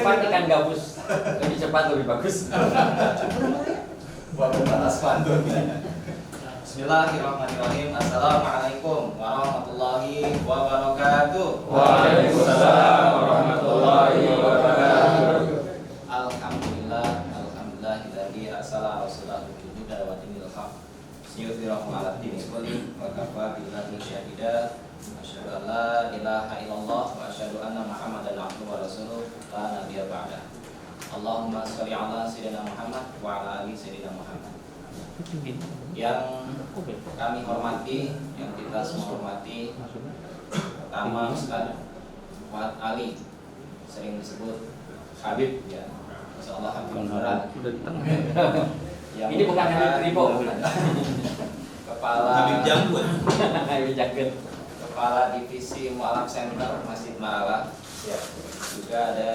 cepat ikan gabus. Lebih cepat lebih bagus. Buat batas pantun. Bismillahirrahmanirrahim. Assalamualaikum warahmatullahi wabarakatuh. Waalaikumsalam warahmatullahi wabarakatuh. Alhamdulillahilladzi arsala rasulahu bil huda wa dinil haq liyudhhirahu 'ala dini kullihi wa kafa billahi shahida. Asyhadu an la ilaha illallah wa asyhadu anna Muhammadan abduhu wa rasuluh la nabiyya ba'da. Allahumma shalli 'ala sayyidina Muhammad wa 'ala ali sayyidina Muhammad. Yang kami hormati, yang kita semua hormati, pertama Ustaz Fuad Ali, sering disebut Habib, ya, Masya Allah Habib beneran. Ini bukan Habib Ribo, Kepala Habib Janggut. Habib Janggut. Kepala Divisi Mu'alaf Center Masjid Marala. Ya. Juga ada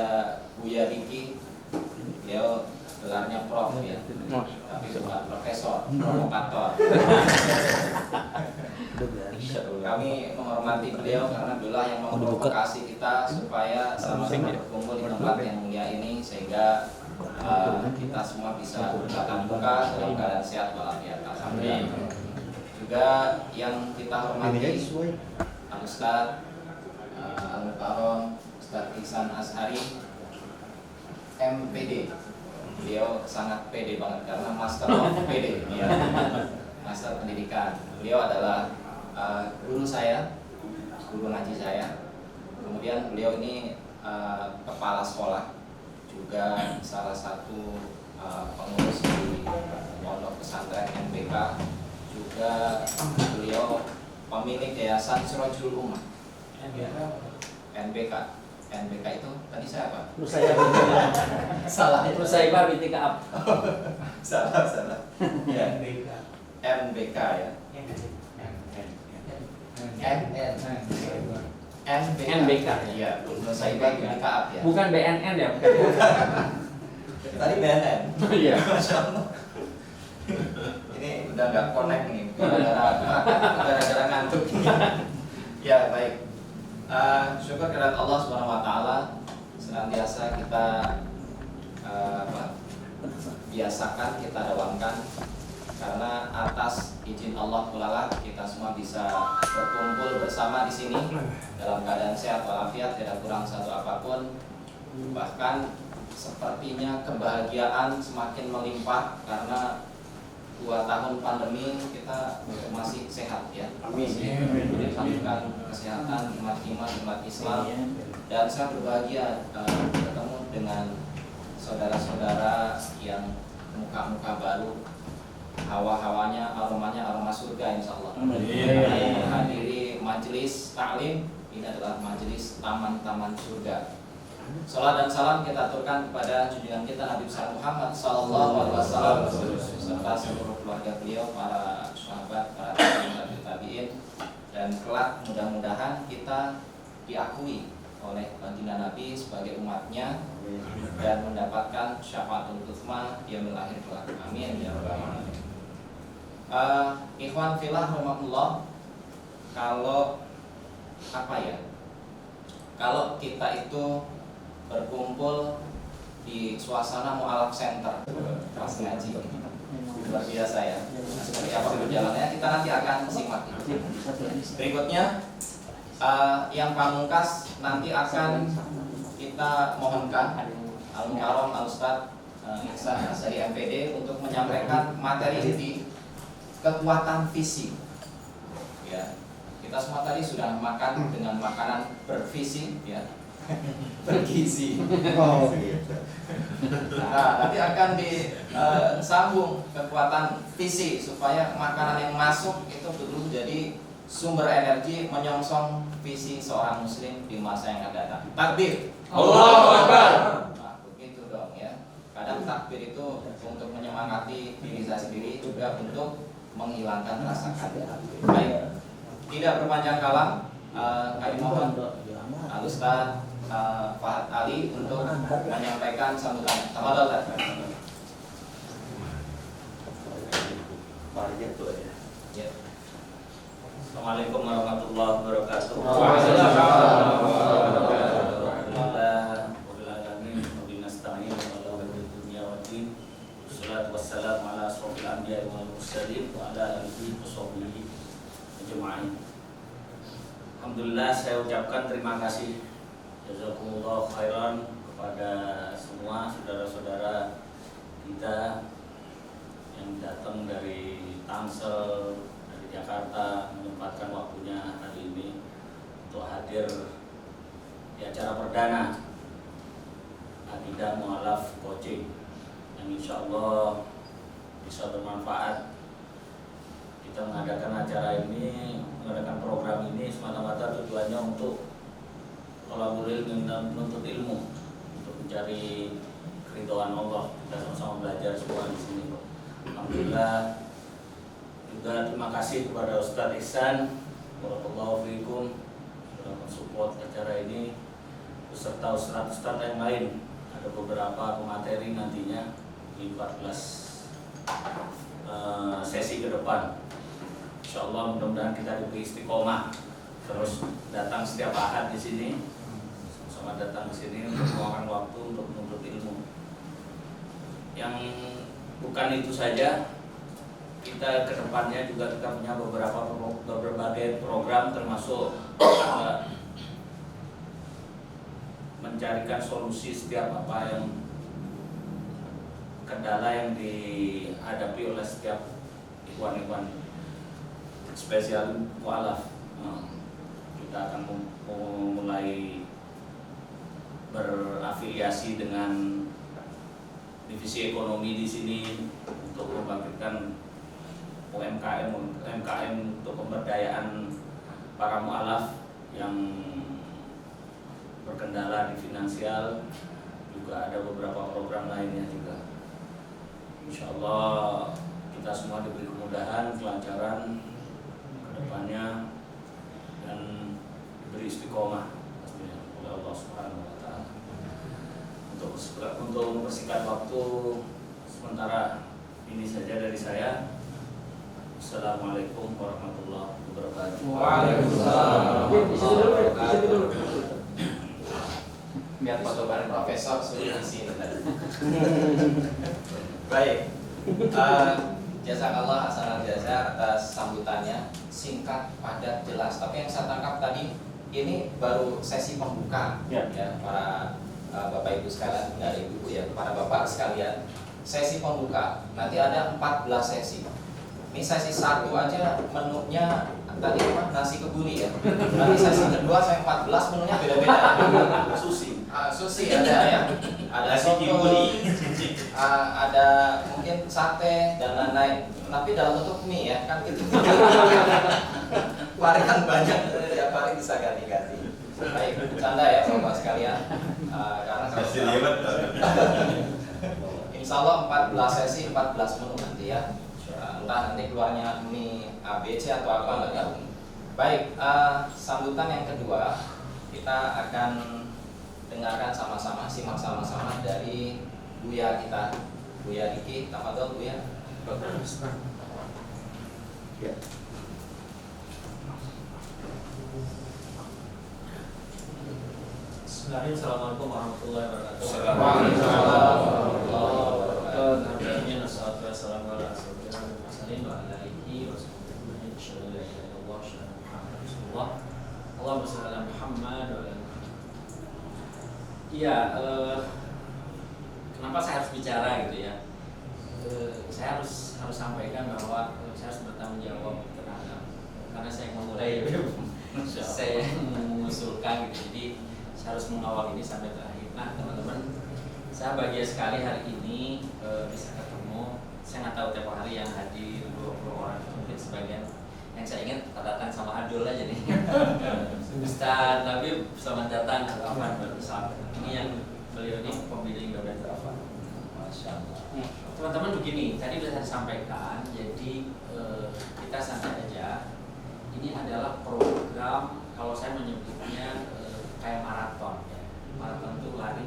Buya Diki, beliau gelarnya Prof, ya, tapi bukan profesor, provokator. Kami menghormati beliau karena beliau yang memprovokasi kita supaya sama-sama berkumpul di tempat yang mulia ini, sehingga kita semua bisa bertatap muka dalam keadaan sehat walafiat. Alhamdulillah. Juga yang kita hormati Al-Ustaz Al-Mukarram Ustaz Ihsan Ashari, MPD. Beliau sangat pede banget karena Master of PD, ya, Master Pendidikan. Beliau adalah guru saya, guru ngaji saya. Kemudian beliau ini kepala sekolah, juga salah satu pengurus di Pondok Pesantren NBK. Juga beliau pemilik Yayasan Sirajul Ummah. NBK. NBK itu tadi saya apa? Nusaibah. Salah. Nusaibah binti Ka'ab. Salah. Ya. NBK, ya. NBK. Iya, Nusaibah binti Ka'ab, ya. Bukan BNN ya, bukan. Tadi BNN. Iya. Masya Allah. Ini udah nggak connect nih, gara-gara ngantuk. Ya, baik. Syukur kepada Allah Subhanahu wa taala, senantiasa kita biasakan, kita dawamkan, karena atas izin Allah Ta'ala kita semua bisa berkumpul bersama di sini dalam keadaan sehat walafiat, tidak kurang satu apapun. Bahkan sepertinya kebahagiaan semakin melimpah karena 2 tahun pandemi kita masih sehat, ya. Disambungkan kesehatan umat iman, umat Islam, dan saya berbahagia bertemu dengan saudara-saudara yang muka-muka baru, hawa-hawanya, aromanya aroma surga insyaallah. Yang menghadiri majelis taklim ini adalah majelis taman-taman surga. Salam dan salam kita aturkan kepada junjungan kita Nabi besar Muhammad sallallahu alaihi wasallam serta seluruh keluarga beliau, para sahabat, para tabi'in, dan kelak mudah-mudahan kita diakui oleh baginda Nabi sebagai umatnya dan mendapatkan syafaatul utsma di yaumil akhir kelak. Amin ya rabbal alamin. Ikhwan fillah rahimakumullah, kalau kita itu berkumpul di suasana Mu'alaf Center pas ngaji, luar biasa, ya. Seperti apa perjalanannya kita nanti akan simak. Berikutnya yang pamungkas nanti akan kita mohonkan Al-Mukarram Al-Ustaz Ihsan Ashari MPD untuk menyampaikan materi di kekuatan visi, ya. Kita semua tadi sudah makan dengan makanan bervisi, ya. Bergizi. Oh, gitu. Nah, nanti akan disambung kekuatan visi supaya makanan yang masuk itu betul jadi sumber energi menyongsong visi seorang muslim di masa yang akan datang. Takbir. Allahu Akbar. Nah, begitu dong, ya. Kadang takbir itu untuk menyemangati diri saya sendiri, juga untuk menghilangkan rasa kangen. Baik. Tidak berpanjang kalam, kami mohon Al-Ustaz Fuad Ali untuk menyampaikan sambutan. Tafadhol. Ya. Assalamualaikum warahmatullahi wabarakatuh. Waalaikumsalam. asyrofil anbiya'i wal mursalin wa ala alihi washabihi ajma'in. Alhamdulillah, saya ucapkan terima kasih jazakumullah khairan kepada semua saudara-saudara kita yang datang dari Tangsel, dari Jakarta, menyempatkan waktunya hari ini untuk hadir di acara perdana Akidah Mu'alaf Coaching yang insya Allah bisa bermanfaat. Kita mengadakan acara ini, mengadakan program ini semata-mata tujuannya untuk thalabul ilmi dan menuntut ilmu, untuk mencari keridhaan Allah. Kita sama-sama belajar semua di sini. Alhamdulillah. Juga terima kasih kepada Ustadz Ihsan, barakallahu fiikum, sudah mensupport acara ini beserta ustadz-ustadz yang lain. Ada beberapa pemateri nantinya di 14 sesi ke depan. Insyaallah mudah-mudahan kita diberi istiqomah terus datang setiap ahad di sini, sama datang ke sini untuk meluangkan waktu untuk menuntut ilmu. Yang bukan itu saja, kita ke depannya juga kita punya berbagai program, termasuk mencarikan solusi setiap apa yang kendala yang dihadapi oleh setiap ikhwan-ikhwan spesial mu'alaf. Kita akan mulai berafiliasi dengan divisi ekonomi di sini untuk membangkitkan UMKM untuk pemberdayaan para mu'alaf yang berkendala di finansial. Juga ada beberapa program lainnya juga. Insya Allah kita semua diberi kemudahan, kelancaran kedepannya, dan diberi istiqomah pastinya oleh Allah Subhanahu Wa Taala. Untuk mempersingkat waktu sementara ini saja dari saya. Assalamualaikum warahmatullahi wabarakatuh. Waalaikumsalam. Biar foto bareng Profesor sudah di sini tadi. Baik. Jazakallah hasanal jaza atas sambutannya, singkat, padat, jelas. Tapi yang saya tangkap tadi ini baru sesi pembuka ya para Bapak Ibu sekalian, dari Ibu ya, para Bapak sekalian. Sesi pembuka. Nanti ada 14 sesi. Ini sesi 1 aja menunya tadi apa? Nasi kebuli ya. Nanti sesi kedua sampai 14 menunya beda-beda. Sushi ada ya. Ada soto, ada mungkin sate dan lain-lain. Tapi dalam bentuk mie ya, kan gitu. Varian banyak, tiap hari bisa ganti-ganti. Baik, bercanda ya Bapak sekalian. Karena insya Allah 14 sesi, 14 menu nanti ya. Entah nanti keluarnya mie ABC atau apa nggak tahu. Baik, sambutan yang kedua kita akan dengarkan sama-sama, simak sama-sama dari Buya kita, Buya Diki. Tafadhol Buya. Ya. Bismillahirrahmanirrahim. Assalamualaikum warahmatullahi wabarakatuh. Waalaikumsalam warahmatullahi wabarakatuh. Wassalamu ala rasulillah wa ala alihi wa sahbihi asyhadu an la ilaha illallah wa asyhadu anna Muhammadar Rasulullah. Allahumma shalli ala Muhammad wa ala Iya, kenapa saya harus bicara gitu ya? Saya harus sampaikan bahwa saya harus bertanggung jawab terhadap, karena saya memulai, saya mengusulkan gitu, jadi saya harus mengawal ini sampai terakhir. Nah teman-teman, saya bahagia sekali hari ini bisa ketemu. Saya nggak tahu tiap hari yang hadir 20 orang, mungkin sebagian yang saya ingat datang sama Adul aja nih. Ustaz Nabi, selamat datang ke Afan bersama. Ini yang beliau ini pembimbing Dr. Afan. Masya Allah. Teman-teman begini, tadi sudah saya sampaikan. Jadi kita santai aja. Ini adalah program, kalau saya menyebutnya kayak maraton ya. Maraton itu lari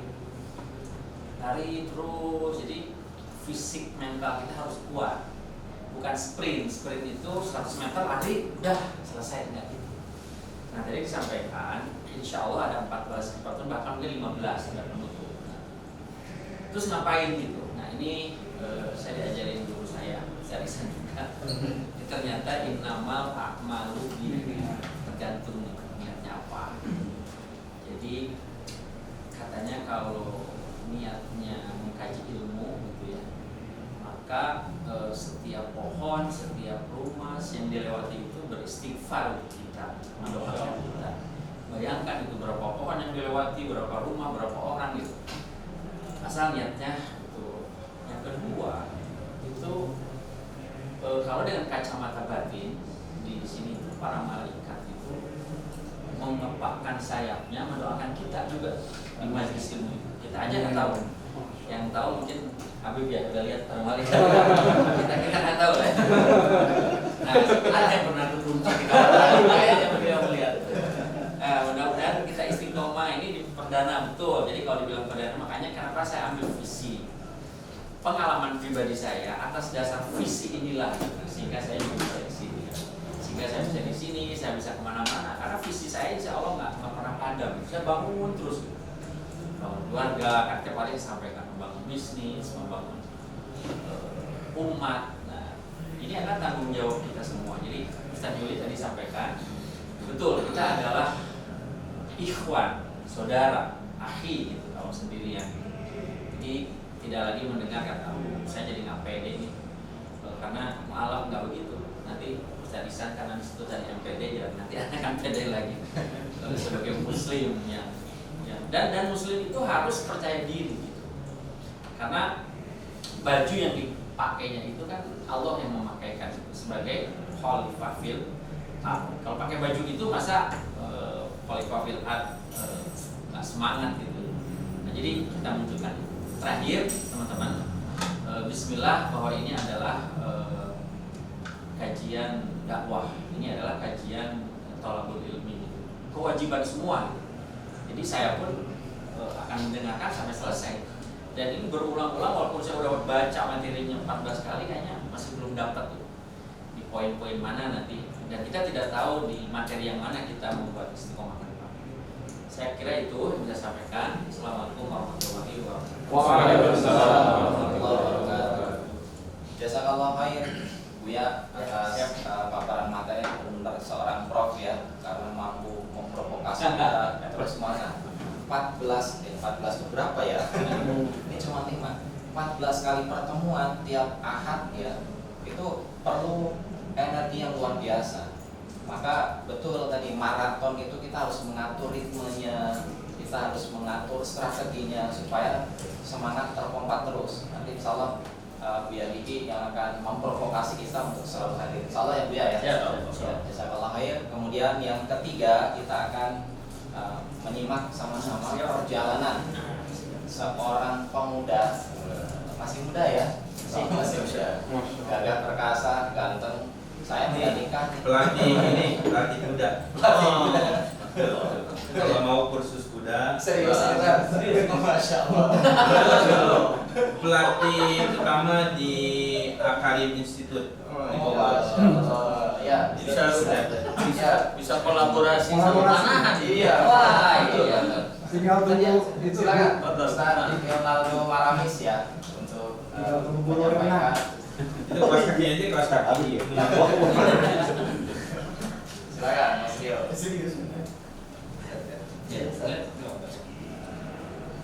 terus. Jadi fisik mental kita harus kuat. Bukan sprint itu 100 meter lari udah selesai, enggak gitu. Nah tadi disampaikan insya Allah ada 14 bahkan mungkin 15 enggak menutup. Terus ngapain gitu? Nah ini saya diajarin guru saya Risan juga. Ternyata innamal a'malu tergantung niatnya apa. Jadi katanya kalau niatnya mengkaji ilmu gitu ya, maka setiap pohon, setiap rumah yang dilewati itu beristighfar untuk kita, mendoakan kita. Bayangkan itu berapa pohon yang dilewati, berapa rumah, berapa orang gitu. Asal niatnya itu. Yang kedua itu kalau dengan kacamata batin di sini itu para malaikat itu mengepakkan sayapnya mendoakan kita juga di majelis ilmu itu. Kita aja nggak tahu. Yang tahu mungkin Habib ya udah lihat para malaikat. kita nggak tahu ya. Nah, ada yang pernah berkunci di kamar kayaknya beliau melihat. Mudah-mudahan kita istiqomah ini di perdana betul. Jadi kalau dibilang perdana, makanya kenapa saya ambil visi pengalaman pribadi saya atas dasar visi inilah, sehingga saya bisa di sini, sehingga saya bisa di sini, saya bisa kemana-mana. Karena visi saya insya Allah nggak pernah padam. Saya bangun terus, bangun keluarga, kan tiap hari sampaikan membangun bisnis, membangun umat. Nah, ini adalah tanggung jawab kita semua. Jadi Ustaz Yuli tadi sampaikan, betul kita adalah ikhwan, saudara, akhi gitu kalau sendirian. Jadi tidak lagi mendengar kata saya jadi nggak pede nih, karena malam nggak begitu. Nanti Ustaz Isan karena disitu tadi MPD ya, nanti akan pede lagi sebagai muslim ya. Dan muslim itu harus percaya diri gitu. Karena baju yang dipakainya itu kan Allah yang memakaikan sebagai khalifah fil ard. Kalau pakai baju itu masa khalifah fil ard nggak semangat gitu. Nah, jadi kita munculkan. Terakhir teman-teman, bismillah bahwa ini adalah kajian dakwah. Ini adalah kajian thalabul ilmi. Kewajiban semua. Jadi saya pun akan mendengarkan sampai selesai. Dan ini berulang-ulang walaupun saya udah baca materinya 14 kali kayaknya masih belum dapat tuh di poin-poin mana nanti. Dan kita tidak tahu di materi yang mana kita membuat istiqomah. Saya kira itu yang bisa sampaikan. Assalamualaikum warahmatullahi wabarakatuh. Waalaikumsalam warahmatullahi wabarakatuh. Jazakallah khair Buya atas paparan materi, benar seorang prof ya, karena mampu memprovokasi kita terus semuanya. 14 berapa ya? Ini cuma 14 kali pertemuan tiap ahad ya. Itu perlu energi yang luar biasa. Maka betul tadi maraton itu kita harus mengatur ritmenya, kita harus mengatur strateginya supaya semangat terpompa terus. Nanti insya Allah Buya Diki yang akan memprovokasi kita untuk selalu hadir. Insya Allah ya Buya ya. Jazakallah khair. Kemudian yang ketiga kita akan menyimak sama-sama perjalanan seorang pemuda, masih muda ya, masih muda, gagah perkasa, ganteng. Saya menikah Pelatih kuda. Kalau mau kursus kuda, serius, masya Allah. Pelatih utama di Akarim Institute. Masya Allah. Ya, bisa kolaborasi sama mana? Iya. Wah, iya. Silakan, Ustaz Leonardo Maramis ya untuk menyampaikan. Itu kelas kaki aja, kelas kaki. Silakan, Mas Rio.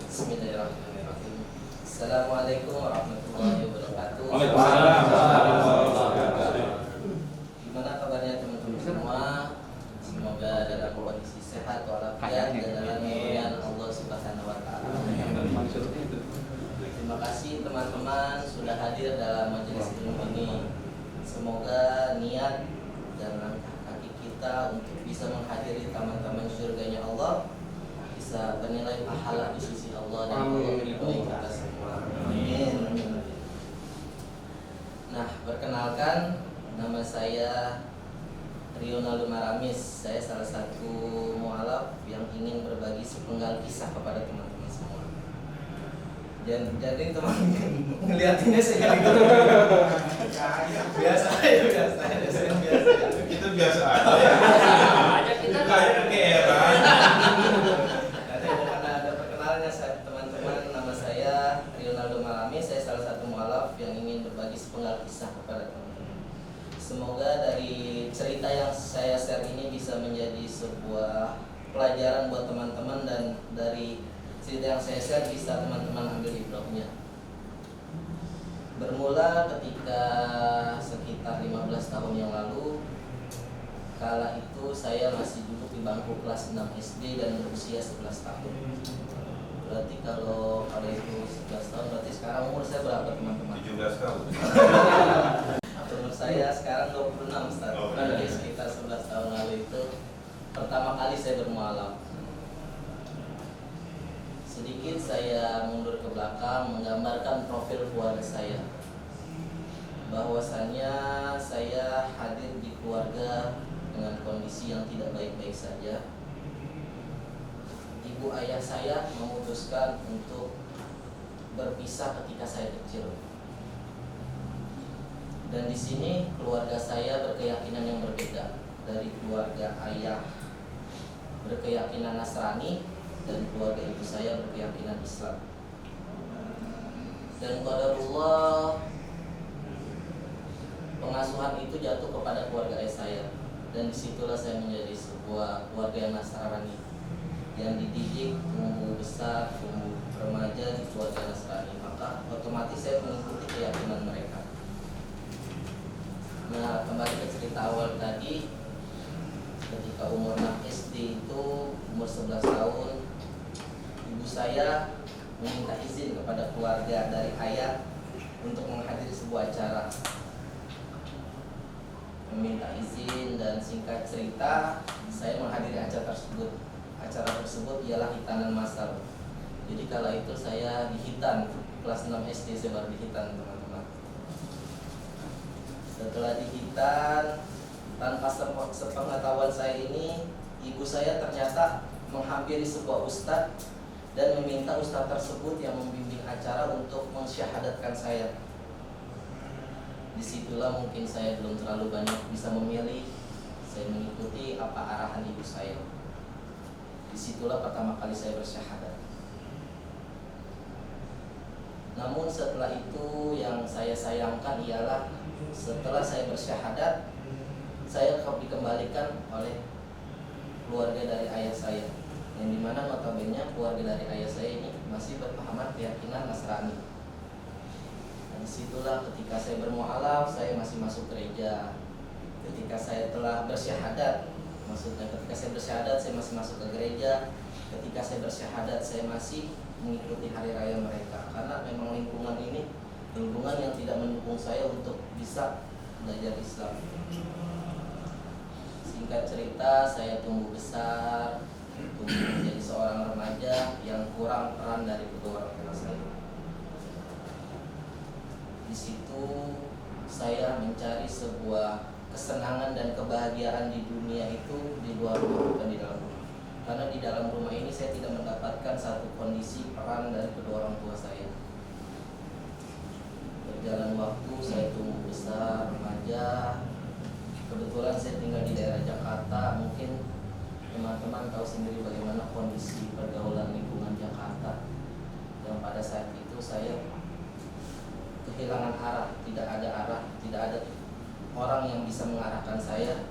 Bismillahirrahmanirrahim. Assalamualaikum warahmatullahi wabarakatuh. Gimana kabarnya teman-teman semua? Semoga dalam kondisi sehat walafiat dan dalam kemuliaan Allah Subhanahu wa taala. Terima kasih teman-teman sudah hadir dalam majelis ilmu ini. Semoga niat dan langkah kaki kita untuk bisa menghadiri taman-taman surganya Allah bisa bernilai pahala di sisi Allah dan Allah meridhoi kita semua. Amin. Nah, perkenalkan, nama saya Leonardo Maramis. Saya salah satu mualaf yang ingin berbagi sepenggal kisah kepada teman-teman semua. Dan jadi teman ngeliatinnya saya gitu. Biasa ya. Itu biasa aja ya. Aja kita Kayak kegeeran. Karena ada perkenalannya teman-teman, nama saya Leonardo Maramis. Saya salah satu Mu'alaf yang ingin berbagi sepenggal kisah kepada teman-teman. Semoga dari cerita yang saya share ini bisa menjadi sebuah pelajaran buat teman-teman, dan dari cerita yang saya share bisa teman-teman ambil ibrahnya. Bermula ketika sekitar 15 tahun yang lalu, kala itu saya masih duduk di bangku kelas 6 SD dan berusia 11 tahun. Berarti kalau pada itu 11 tahun, berarti sekarang umur saya berapa teman-teman? 17 tahun. Umur saya sekarang 26 Ustaz. Jadi sekitar 11 tahun lalu itu pertama kali saya bermualaf. Sedikit saya mundur ke belakang menggambarkan profil keluarga saya. Bahwasannya saya hadir di keluarga dengan kondisi yang tidak baik-baik saja. Ibu ayah saya memutuskan untuk berpisah ketika saya kecil. Dan di sini keluarga saya berkeyakinan yang berbeda. Dari keluarga ayah berkeyakinan Nasrani dan keluarga ibu saya berkeyakinan Islam. Dan qadarullah, pengasuhan itu jatuh kepada keluarga ayah saya, dan disitulah saya menjadi sebuah keluarga yang Nasrani, yang dididik tumbuh besar, tumbuh remaja di keluarga Nasrani. Maka otomatis saya mengikuti keyakinan mereka. Nah, kembali ke cerita awal tadi, ketika umur 6 SD itu, umur 11 tahun, ibu saya meminta izin kepada keluarga dari ayah untuk menghadiri sebuah acara. Meminta izin, dan singkat cerita saya menghadiri acara tersebut. Acara tersebut ialah hitanan masal. Jadi kala itu saya dihitan, kelas 6 SD saya baru dihitan teman-teman. Setelah dihitan, tanpa sepengetahuan saya ini, ibu saya ternyata menghampiri sebuah ustadz dan meminta ustadz tersebut yang membimbing acara untuk mensyahadatkan saya. Disitulah mungkin saya belum terlalu banyak bisa memilih. Saya mengikuti apa arahan ibu saya. Disitulah pertama kali saya bersyahadat. Namun setelah itu yang saya sayangkan ialah setelah saya bersyahadat, saya dikembalikan oleh keluarga dari ayah saya, yang dimana notabene keluarga dari ayah saya ini masih berpahaman keyakinan Nasrani. Disitulah ketika saya bermualaf, saya masih masuk gereja. Ketika saya telah bersyahadat, maksudnya ketika saya bersyahadat, saya masih masuk ke gereja. Ketika saya bersyahadat, saya masih mengikuti hari raya mereka. Karena memang lingkungan ini lingkungan yang tidak mendukung saya untuk bisa belajar Islam. Singkat cerita, saya tumbuh besar, tumbuh menjadi seorang remaja yang kurang peran dari kedua orang tua saya. Di situ saya mencari sebuah kesenangan dan kebahagiaan di dunia itu di luar rumah, bukan di dalam rumah. Karena di dalam rumah ini saya tidak mendapatkan satu kondisi peran dari kedua orang tua saya. Berjalan waktu, saya tumbuh besar, remaja. Kebetulan saya tinggal di daerah Jakarta. Mungkin teman-teman tahu sendiri bagaimana kondisi pergaulan lingkungan Jakarta. Yang pada saat itu saya kehilangan arah, tidak ada orang yang bisa mengarahkan saya.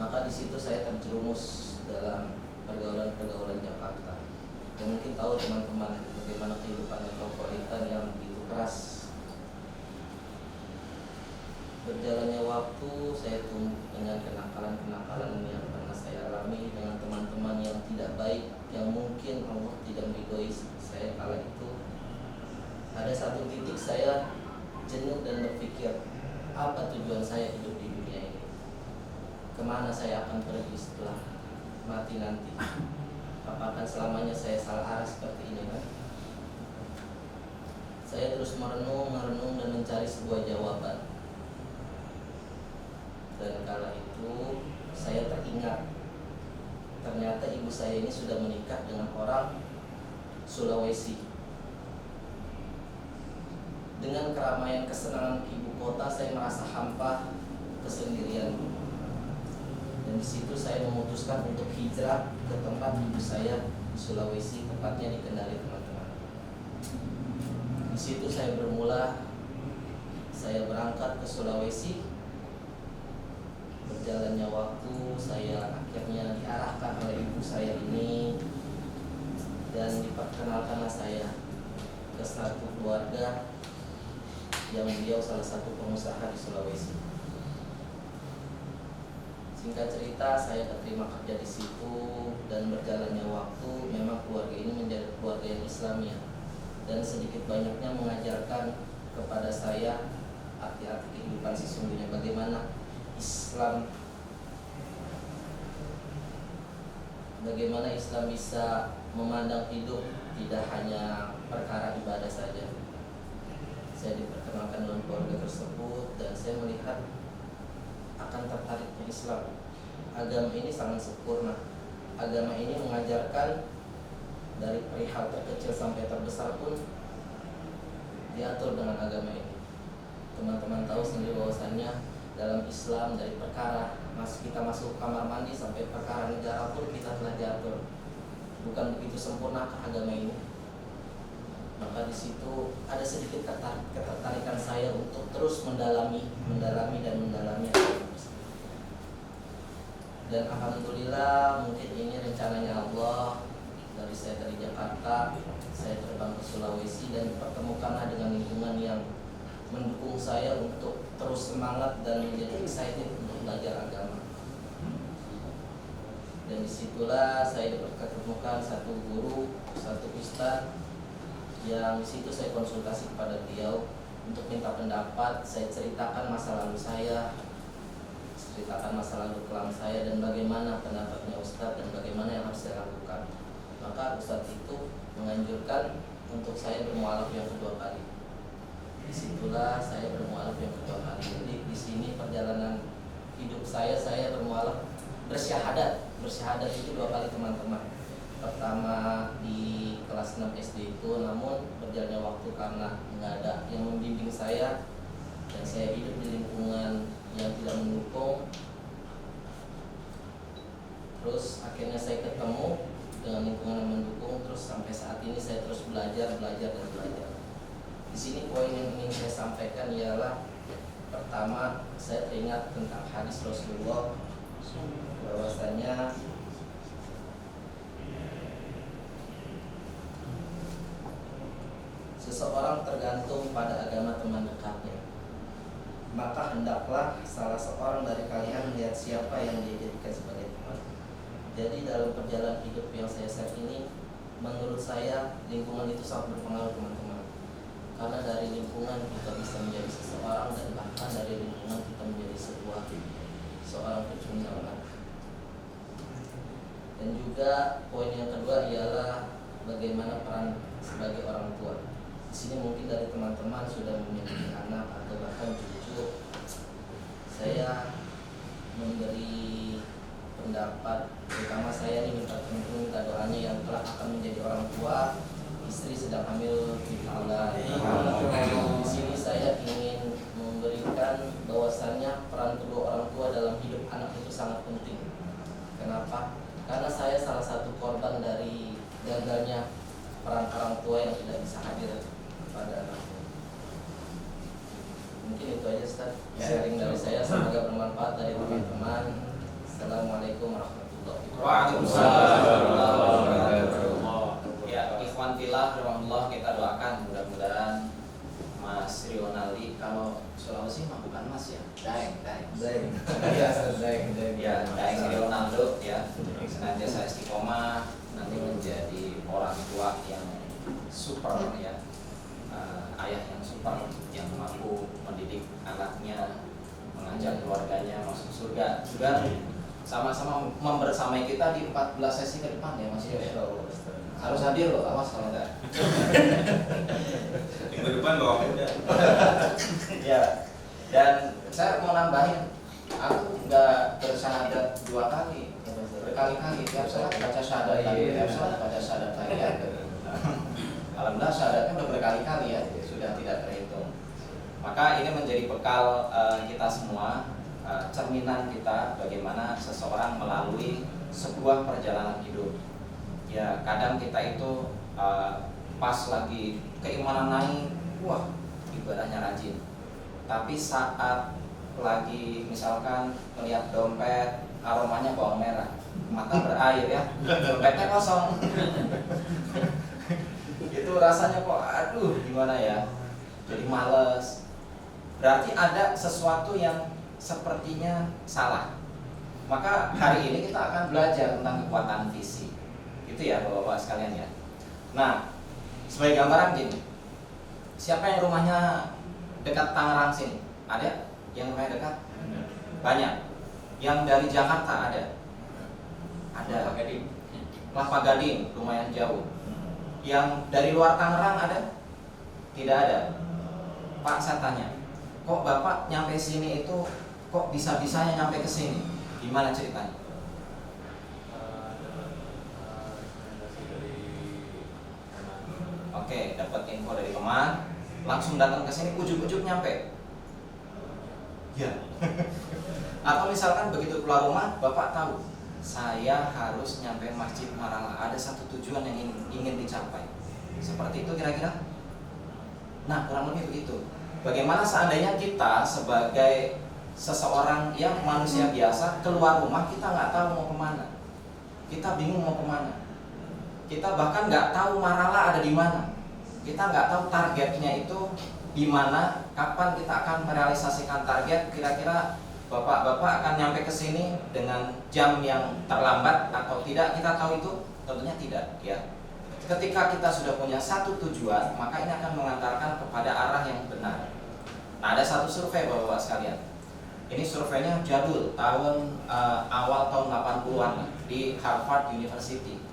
Maka di situ saya terjerumus dalam pergaulan Jakarta. Dan mungkin tahu teman-teman bagaimana kehidupan metropolitan yang begitu keras. Berjalannya waktu, saya tumbuh dengan kenakalan-kenakalan yang pernah saya alami dengan teman-teman yang tidak baik, yang mungkin Allah tidak meridhoi saya kala itu. Ada satu titik saya jenuh dan berpikir, apa tujuan saya hidup di dunia ini? Kemana saya akan pergi setelah mati nanti? Apakah selamanya saya salah arah seperti ini kan? Saya terus merenung dan mencari sebuah jawaban. Dan kala itu saya teringat, ternyata ibu saya ini sudah menikah dengan orang Sulawesi. Dengan keramaian kesenangan ibu kota, saya merasa hampa, kesendirian. Dan di situ saya memutuskan untuk hijrah ke tempat ibu saya di Sulawesi, tepatnya di Kendari teman-teman. Di situ saya bermula saya berangkat ke Sulawesi. Berjalannya waktu, saya akhirnya diarahkan oleh ibu saya ini dan diperkenalkanlah saya ke satu keluarga yang beliau salah satu pengusaha di Sulawesi. Singkat cerita, saya keterima kerja di situ dan berjalannya waktu, memang keluarga ini menjadi keluarga yang Islamia dan sedikit banyaknya mengajarkan kepada saya arti-arti kehidupan sesungguhnya, bagaimana Islam bisa memandang hidup tidak hanya perkara ibadah saja. Saya diperkenalkan dengan keluarga tersebut dan saya melihat akan tertariknya Islam. Agama ini sangat sempurna. Agama ini mengajarkan dari perihal terkecil sampai terbesar pun diatur dengan agama ini. Teman-teman tahu sendiri bahwasannya dalam Islam dari perkara kita masuk kamar mandi sampai perkara negara pun kita telah diatur. Bukan begitu sempurnakah agama ini? Maka di situ ada sedikit ketertarikan saya untuk terus mendalami dan alhamdulillah mungkin ini rencananya Allah. Dari saya dari Jakarta, saya terbang ke Sulawesi dan dipertemukanlah dengan lingkungan yang mendukung saya untuk terus semangat dan menjadi excited untuk belajar agama. Dan disitulah saya dipertemukan satu guru, satu ustadz yang disitu saya konsultasi kepada beliau untuk minta pendapat. Saya ceritakan masa lalu saya, ceritakan masa lalu kelam saya dan bagaimana pendapatnya ustadz dan bagaimana yang harus saya lakukan. Maka ustadz itu menganjurkan untuk saya bermualaf yang kedua kali. Disitulah saya bermualaf yang kedua kali. Jadi di sini perjalanan hidup saya bermualaf bersyahadat itu 2 kali teman-teman. Pertama di kelas 6 SD itu, namun berjalannya waktu karena nggak ada yang membimbing saya dan saya hidup di lingkungan yang tidak mendukung. Terus akhirnya saya ketemu dengan lingkungan yang mendukung, terus sampai saat ini saya terus belajar. Di sini poin yang ingin saya sampaikan ialah pertama, saya teringat tentang hadis Rasulullah bahwasanya seseorang tergantung pada agama teman dekatnya. Maka hendaklah salah seorang dari kalian melihat siapa yang dia jadikan sebagai teman. Jadi dalam perjalanan hidup yang saya share ini, menurut saya lingkungan itu sangat berpengaruh teman-teman. Karena dari lingkungan kita bisa menjadi seseorang dan bahkan dari lingkungan kita menjadi seorang pejuang. Dan juga poin yang kedua ialah bagaimana peran sebagai orang tua. Di sini mungkin dari teman-teman sudah memiliki anak atau bahkan cucu. Saya memberi pendapat, terutama saya nih minta doanya yang telah akan menjadi orang tua, istri sedang hamil di Allah. Di sini saya ingin memberikan bahwasannya peran kedua orang tua dalam hidup anak itu sangat penting. Kenapa? Karena saya salah satu korban dari gagalnya peran orang tua yang tidak bisa hadir pada anaknya. Mungkin itu aja Ustaz, sharing dari saya, semoga bermanfaat dari teman-teman. Assalamualaikum warahmatullahi wabarakatuh. Ya, ikhwan fillah rahimahullah, kita doakan mudah-mudahan Mas Rionaldi, kalau Sulawesi mah bukan Mas ya, Daeng. Ya, Daeng Rionaldo ya, senantiasa istiqomah, nanti menjadi orang tua yang super ya, ayah yang super, yang mampu mendidik anaknya, mengajak keluarganya masuk surga. Juga sama-sama membersamai kita di 14 sesi ke depan ya Mas ya. Harus hadir loh, awas kalau enggak. Minggu depan bawa muda. Ya. Dan saya mau nambahin, aku nggak bersyahadat 2 kali, berkali-kali tiap saat baca syahadat lagi, tiap saat baca syahadat lagi. Alhamdulillah syahadatnya udah berkali-kali ya, sudah tidak terhitung. Maka ini menjadi bekal kita semua, cerminan kita bagaimana seseorang melalui sebuah perjalanan hidup. Ya kadang kita itu pas lagi keimanan naik, wah ibadahnya rajin. tapi saat lagi misalkan melihat dompet aromanya bawang merah, mata berair ya, dompetnya kosong. Itu rasanya kok aduh gimana ya, jadi males. Berarti ada sesuatu yang sepertinya salah. Maka hari ini kita akan belajar tentang kekuatan visi. Itu ya Bapak-bapak sekalian ya. Nah, sebagai gambaran gini, siapa yang rumahnya dekat Tangerang sini? Ada yang rumahnya dekat? Banyak. Yang dari Jakarta ada? Ada. Kelapa Gading lumayan jauh. Yang dari luar Tangerang ada? Tidak ada. Pak, saya tanya, kok Bapak nyampe sini itu kok bisa-bisanya nyampe ke sini? Gimana ceritanya? Oke, dapat info dari teman, langsung datang ke sini, ujuk-ujuk nyampe. Ya. Atau misalkan begitu keluar rumah, Bapak tahu, saya harus nyampe Masjid Marala, ada satu tujuan yang ingin dicapai. Seperti itu kira-kira? Nah, kurang lebih begitu. Bagaimana seandainya kita sebagai seseorang yang manusia biasa keluar rumah, kita nggak tahu mau kemana, kita bingung mau kemana, kita bahkan nggak tahu Marala ada di mana, kita nggak tahu targetnya itu di mana, kapan kita akan merealisasikan target. Kira-kira bapak-bapak akan nyampe ke sini dengan jam yang terlambat atau tidak, kita tahu itu? Tentunya tidak ya. Ketika kita sudah punya satu tujuan, maka ini akan mengantarkan kepada arah yang benar. Nah, ada satu survei bapak-bapak sekalian. Ini surveinya jadul, awal tahun 80-an di Harvard University.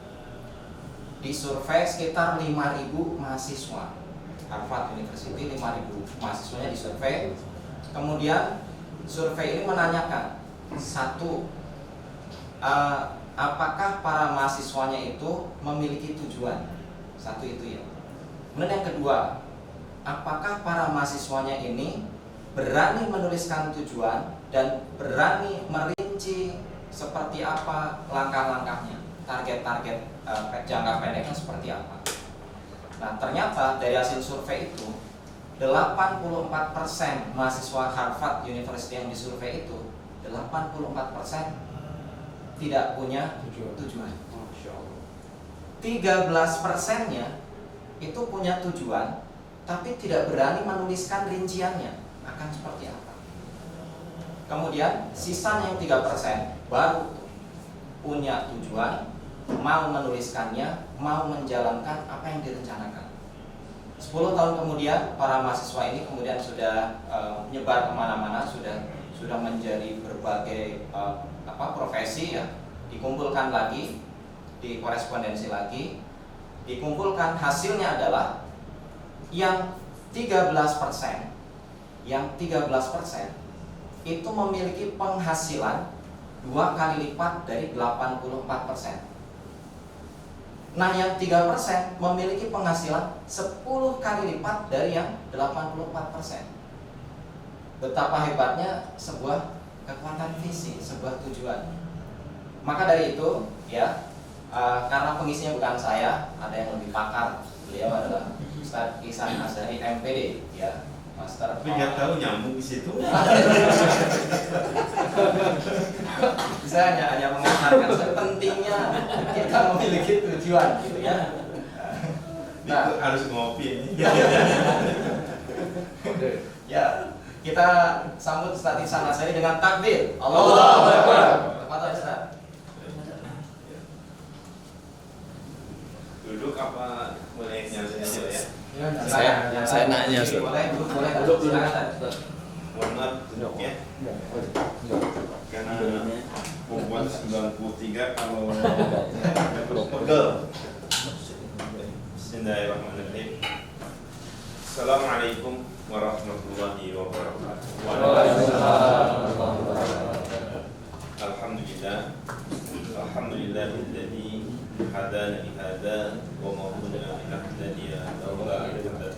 Di survei sekitar 5.000 mahasiswa. Harvard University 5.000 mahasiswanya disurvei. Kemudian survei ini menanyakan satu, apakah para mahasiswanya itu memiliki tujuan? Satu itu ya. Kemudian yang kedua, apakah para mahasiswanya ini berani menuliskan tujuan dan berani merinci seperti apa langkah-langkahnya, target-target jangka pendeknya seperti apa. Nah, ternyata dari hasil survei itu 84% mahasiswa Harvard University yang disurvei itu 84% tidak punya tujuan. 13%-nya itu punya tujuan tapi tidak berani menuliskan rinciannya akan seperti apa. Kemudian sisanya yang 3% baru punya tujuan, mau menuliskannya, mau menjalankan apa yang direncanakan. 10 tahun kemudian para mahasiswa ini kemudian sudah menyebar kemana-mana, sudah menjadi berbagai profesi ya, dikumpulkan lagi, dikorespondensi lagi, dikumpulkan, hasilnya adalah yang 13% itu memiliki penghasilan 2 kali lipat dari 84%. Nah, yang 3% memiliki penghasilan 10 kali lipat dari yang 84%. Betapa hebatnya sebuah kekuatan visi, sebuah tujuan. Maka dari itu, ya, karena pengisinya bukan saya, ada yang lebih pakar. Beliau adalah Ustaz Ihsan Azhari MPD, ya, Master. Tapi nggak tahu nyambung di situ. Saya hanya mengatakan pentingnya kita memiliki tujuan, gitu ya. Nah, harus ngopi ini. Ya, kita sambut Ustaz Ihsan Azhari dengan takbir. Allahu Akbar. Kepada Ustaz. Duduk apa boleh nyanyi aja ya? Saya nanya, Ustaz. Boleh duduk. Silakan. Mohon maaf duduk ya. Karena membuat 93 kalau pegel. Bismillahirrahmanirrahim. Assalamualaikum warahmatullahi wabarakatuh. Alhamdulillah. Alhamdulillahilladzi hadana li hadza wa ma kunna linahtadiya laula an hadana.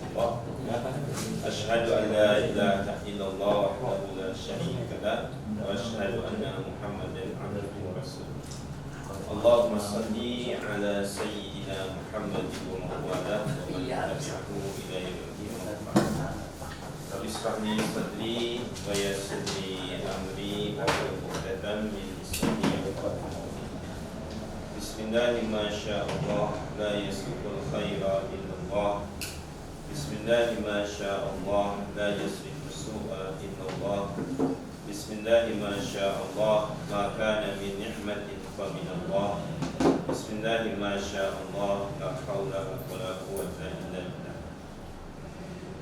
Asyhadu an la ilaha illallah wahdahu la syarika lah wa asyhadu anna Muhammadan abduhu wa rasuluh. Allahumma shalli ala sayyidina Muhammad wa ala alihi wa sahbihi ila yaumil qiyamah. Rabbi ishrah li sadri wa yassir li amri wahlul 'uqdatam min lisani yafqahu qawli. Bismillahi ma syaa Allah la yasriqul khaira illallah. Bismillahi ma syaa Allah la yasriqus su'a illallah. Bismillahi ma syaa Allah ma kana min ni'matin fa min Allah. Bismillahi ma syaa Allah la haula wa la quwwata illa billah.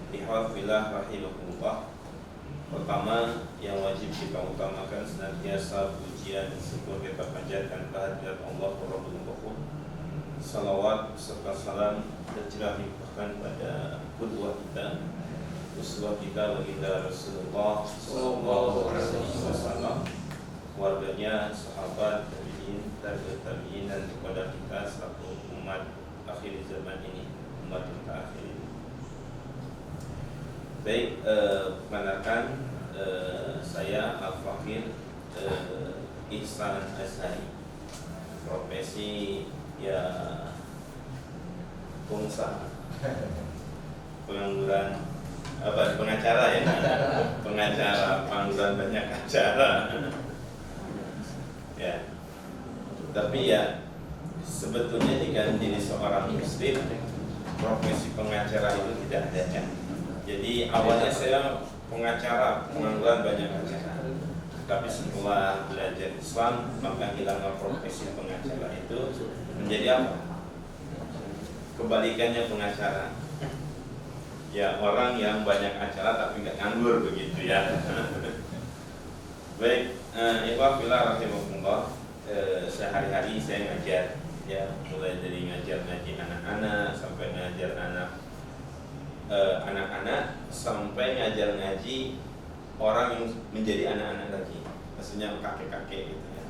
Ihwafillah rahimahullah. Pertama yang wajib kita utamakan senantiasa pujian dan syukur kita panjatkan kehadirat Allah Rabbul Ghafur. Salawat serta salam tercurah limpahkan pada qudwah kita, uswah kita baginda Rasulullah sallallahu alaihi wasallam, keluarganya, sahabat, tabi'in, tabi'in dan kepada kita selaku umat akhir zaman ini, umat terakhir ini. Baik, perkenalkan saya Al-Fakir Ihsan Azhari, profesi ya pengusaha, pengangguran pengacara ya, pengacara, pengangguran banyak acara ya. Tapi ya sebetulnya jika menjadi seorang muslim, profesi pengacara itu tidak ada ya. Jadi awalnya saya pengacara, pengangguran banyak acara. Tapi setelah belajar Islam, maka hilanglah profesi pengacara itu menjadi apa? Kebalikannya pengacara. Ya, orang yang banyak acara tapi nggak nganggur begitu ya. Baik, ikhwah fillah rahimakumullah. Sehari-hari saya ngajar ya, mulai dari ngajar ngaji anak-anak sampai ngajar anak-anak sampai ngajar ngaji orang yang menjadi anak-anak lagi, maksudnya kakek-kakek gitu ya.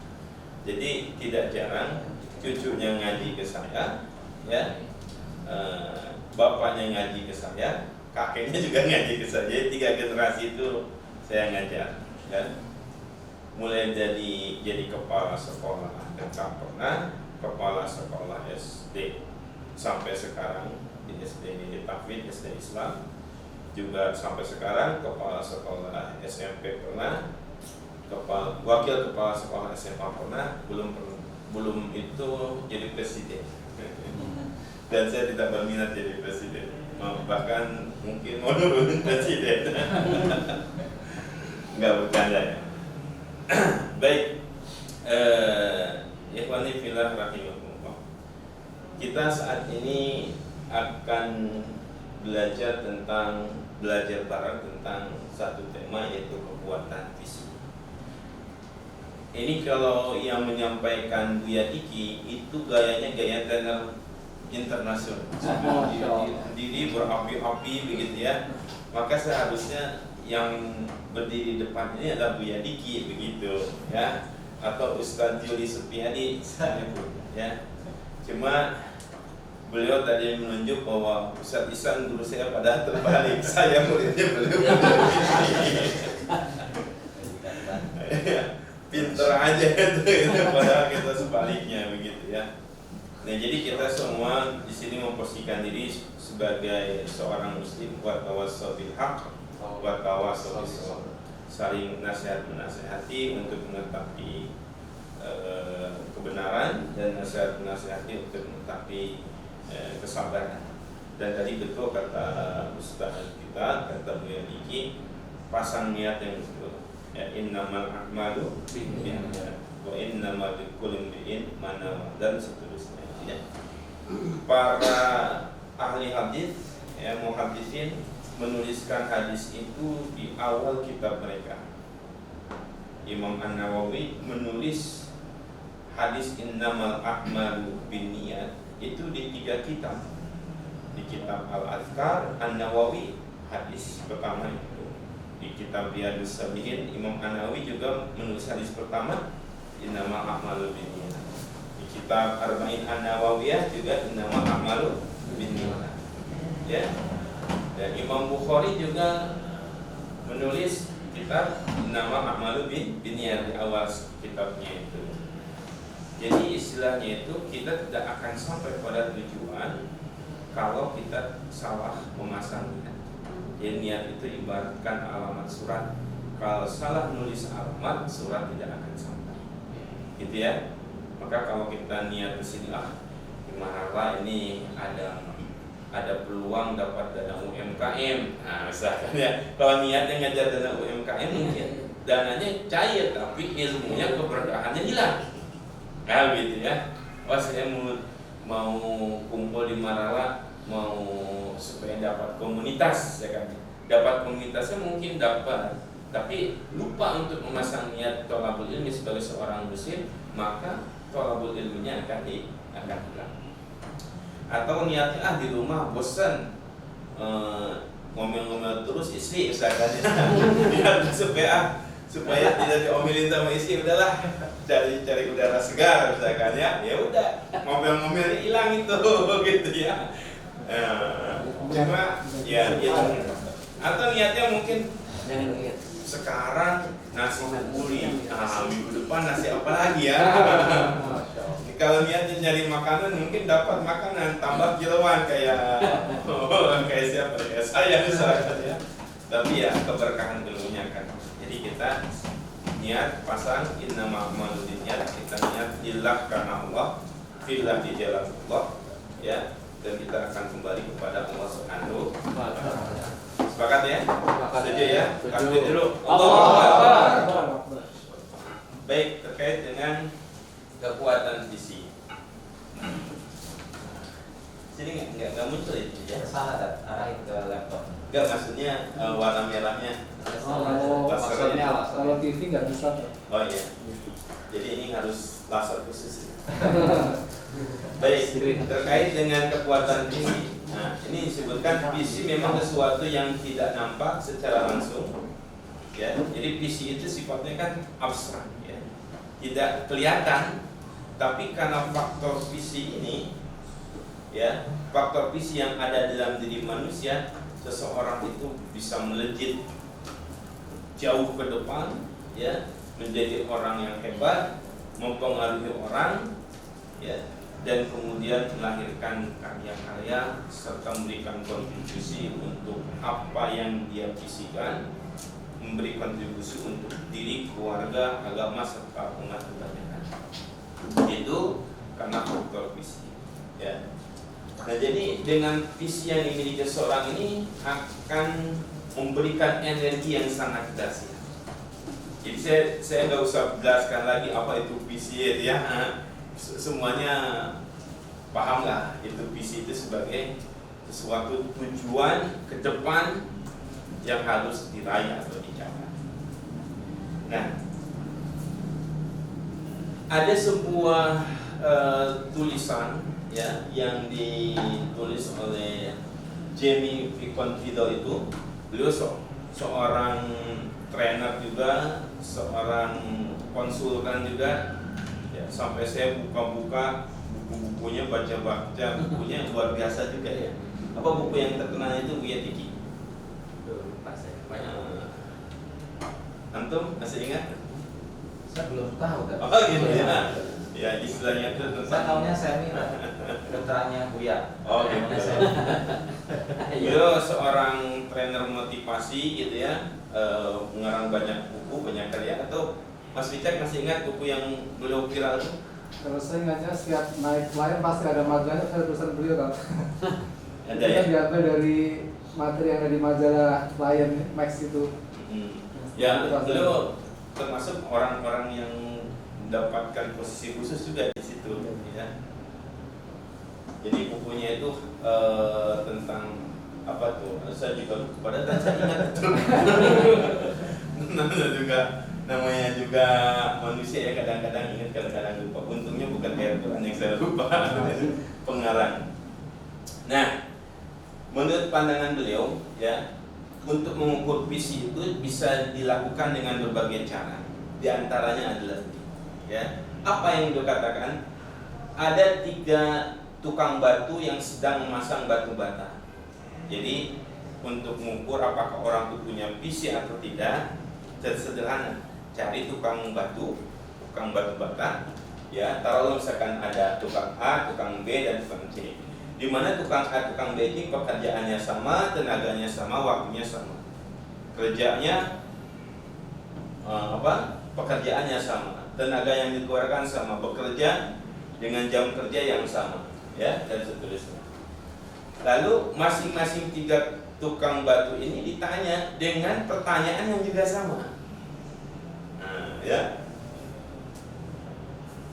Jadi tidak jarang cucunya ngaji ke saya ya, bapaknya ngaji ke saya, kakeknya juga ngaji ke saya. Jadi 3 generasi itu saya ngajar ya. Mulai jadi kepala sekolah dan pernah kepala sekolah SD sampai sekarang di SD Tahfidz, SD Islam juga sampai sekarang, kepala sekolah SMP pernah, wakil kepala sekolah SMA pernah, belum itu jadi presiden. Dan saya tidak berminat jadi presiden, bahkan mungkin mau nurunin presiden. Nggak bercanda ya. Baik, ikhwani fillah rahimahumullah. Kita saat ini akan belajar bareng tentang satu tema, yaitu kekuatan fisik. Ini kalau yang menyampaikan Buya Diki itu gayanya gaya trainer internasional, berdiri berapi-api begitu ya. Maka seharusnya yang berdiri di depan ini adalah Buya Diki begitu ya, atau Ustadz Juli Supiadi ya. Cuma beliau tadi menunjuk bahwa Ustadz Ihsan guru saya pada terbalik, saya muridnya beliau. Pinter aja itu padahal kita sebaliknya begitu ya. Nah, jadi kita semua di sini memposisikan diri sebagai seorang muslim, wa tawassaw bil haqq wa tawassaw bis sabr, saling nasihat menasihati untuk mengetahui kebenaran dan nasihat menasihati untuk mengetahui kesabaran. Dan tadi betul kata Ustaz kita, kata Buya Diki, pasang niat yang betul ya, innamal a'malu binniyat wa innamal likulli imrin ma nawa, dan seterusnya ya. Para ahli hadis ya, muhaddisin menuliskan hadis itu di awal kitab mereka. Imam An-Nawawi menulis hadis innamal a'malu binniyat itu di 3 kitab. Di kitab Al-Adhkar An-Nawawi hadis pertama itu. Di kitab Riyadhus Shalihin Imam An-Nawawi juga menulis hadis pertama innamal a'malu binniyat. Di kitab Arba'in An-Nawawiyah juga innamal a'malu binniyat. Ya. Dan Imam Bukhari juga menulis kitab innamal a'malu binniyat di awal kitabnya itu. Jadi istilahnya itu kita tidak akan sampai pada tujuan kalau kita salah memasang niat. Ya, niat itu ibaratkan alamat surat. Kalau salah nulis alamat, surat tidak akan sampai. Gitu ya. Maka kalau kita niat ke sini, gimana lah ini ada peluang dapat dana UMKM. Nah, misalkan ya, kalau niatnya ngajar dana UMKM mungkin dananya cair tapi ilmunya keberkahannya hilang. Nah, gitu ya. Saya mau kumpul di Marala, mau supaya dapat komunitas, ya kan. Dapat komunitasnya mungkin dapat, tapi lupa untuk memasang niat thalabul ilmi sebagai seorang muslim, maka thalabul ilminya akan hilang. Atau niatnya di rumah bosan ngomel-ngomel terus istri misalkan ya, supaya tidak diomelin sama istri, udahlah cari udara segar misalkan ya udah ngomel-ngomel hilang itu gitu ya. Cuma ya gitu. Atau niatnya mungkin sekarang nasi kebuli, minggu depan nasi apa lagi ya. Kalau niatnya nyari makanan mungkin dapat makanan tambah kiloan kayak siapa ya, saya misalkan ya. Tapi ya keberkahan ilmunya kan. Jadi kita niat pasang innama a'malu binniyat, kita niat lillah karena Allah, fillah di jalan Allah ya, dan kita akan kembali kepada Allah Subhanahu wa taala. Sepakat ya? Setuju ya? Takbir dulu. Allahu Akbar. Baik, terkait dengan kekuatan visi. Sini nggak muncul itu ya? Salah, arahin ke laptop. Enggak, maksudnya warna merahnya. Maksudnya kalau TV nggak bisa. Oh iya. Jadi ini harus laser khusus. Baik, terkait dengan kekuatan visi. Nah, ini disebutkan visi memang sesuatu yang tidak nampak secara langsung. Ya, jadi visi itu sifatnya kan abstrak ya. Tidak kelihatan, tapi karena faktor visi ini ya, faktor visi yang ada dalam diri manusia, seseorang itu bisa melejit jauh ke depan ya, menjadi orang yang hebat, mempengaruhi orang ya, dan kemudian melahirkan karya-karya serta memberikan kontribusi untuk apa yang dia visikan, memberi kontribusi untuk diri, keluarga, agama serta umat kebanyakan. Itu karena faktor visi ya. Nah, jadi dengan visi yang dimiliki seorang ini akan memberikan energi yang sangat dahsyat. Jadi saya nggak usah jelaskan lagi apa itu visi ya. Semuanya paham lah itu visi itu sebagai sesuatu tujuan ke depan yang harus diraih atau dicapai. Nah, ada sebuah tulisan ya yang ditulis oleh Jamie Confido itu. Beliau seorang trainer juga, seorang konsultan juga ya, sampai saya buka-buka buku-bukunya, baca-baca bukunya luar biasa juga ya. Apa buku yang terkenal itu, Buya Tiki? Lupa saya. Antum masih ingat? Saya belum tahu kan. Oh gitu ya. Ya istilahnya itu Saya tahunya seminar, putranya Buya. Oh gitu. Beliau seorang trainer motivasi gitu ya, mengarang banyak buku, banyak karya. Atau Mas Richard masih ingat buku yang beliau viral itu? Kalau saya ingatnya setiap naik klien pasti ada majalah, ada tulisan beliau kan. Ada ya? Kita diambil dari materi yang ada di majalah klien Max itu. Ya, beliau termasuk orang-orang yang mendapatkan posisi khusus juga di situ ya. Jadi bukunya itu tentang apa tuh? Saya juga kepada dan saya ingat betul. namanya juga manusia ya, kadang-kadang ingat, kadang-kadang lupa. Untungnya bukan kayak Quran yang saya lupa, pengarang. Nah, menurut pandangan beliau ya, untuk mengukur visi itu bisa dilakukan dengan berbagai cara. Di antaranya adalah ya, apa yang dikatakan ada 3 tukang batu yang sedang memasang batu bata. Jadi untuk mengukur apakah orang itu punya visi atau tidak, sederhana, cari tukang batu bata ya, taruhlah misalkan ada tukang A, tukang B dan tukang C. di mana tukang A, tukang B ini pekerjaannya sama, tenaganya sama, waktunya sama. Kerjanya pekerjaannya sama, tenaga yang dikeluarkan sama, bekerja dengan jam kerja yang sama, ya, dan seterusnya. Lalu masing-masing 3 tukang batu ini ditanya dengan pertanyaan yang juga sama. Ya.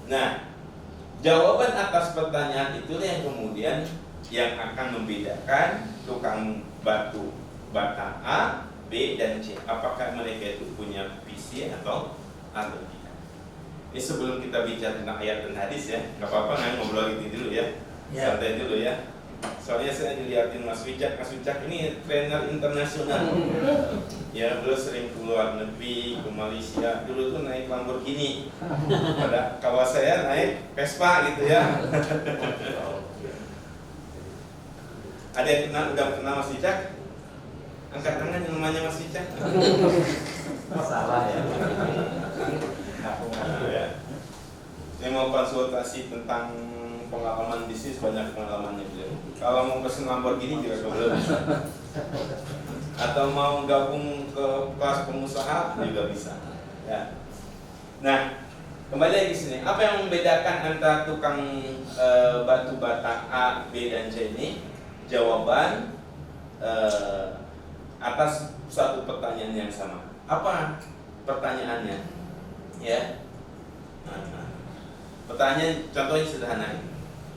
Nah, jawaban atas pertanyaan itulah yang kemudian yang akan membedakan tukang batu bata A, B, dan C. Apakah mereka itu punya visi atau tidak? Ini sebelum kita bicara tentang ayat dan hadis ya, nggak apa-apa ngobrol ini dulu ya, santai dulu ya. Soalnya saya dilihatin Mas Wicak ini trainer internasional. Ya, beliau sering keluar negeri, ke Malaysia. Dulu tuh naik Lamborghini. Kalau saya naik Vespa gitu ya. Ada yang udah kenal Mas Wicak? Angkat tangan yang namanya Mas Wicak. Salah ya. Ya. Saya mau konsultasi tentang pengalaman bisnis, banyak pengalamannya beliau. Kalau mau pesen Lamborghini juga beliau bisa. Atau mau gabung ke kelas pengusaha juga bisa. Ya. Nah, kembali lagi sini. Apa yang membedakan antara tukang batu bata A, B, dan C ini? Jawaban atas suatu pertanyaan yang sama. Apa pertanyaannya? Ya. Pertanyaan contohnya sederhana.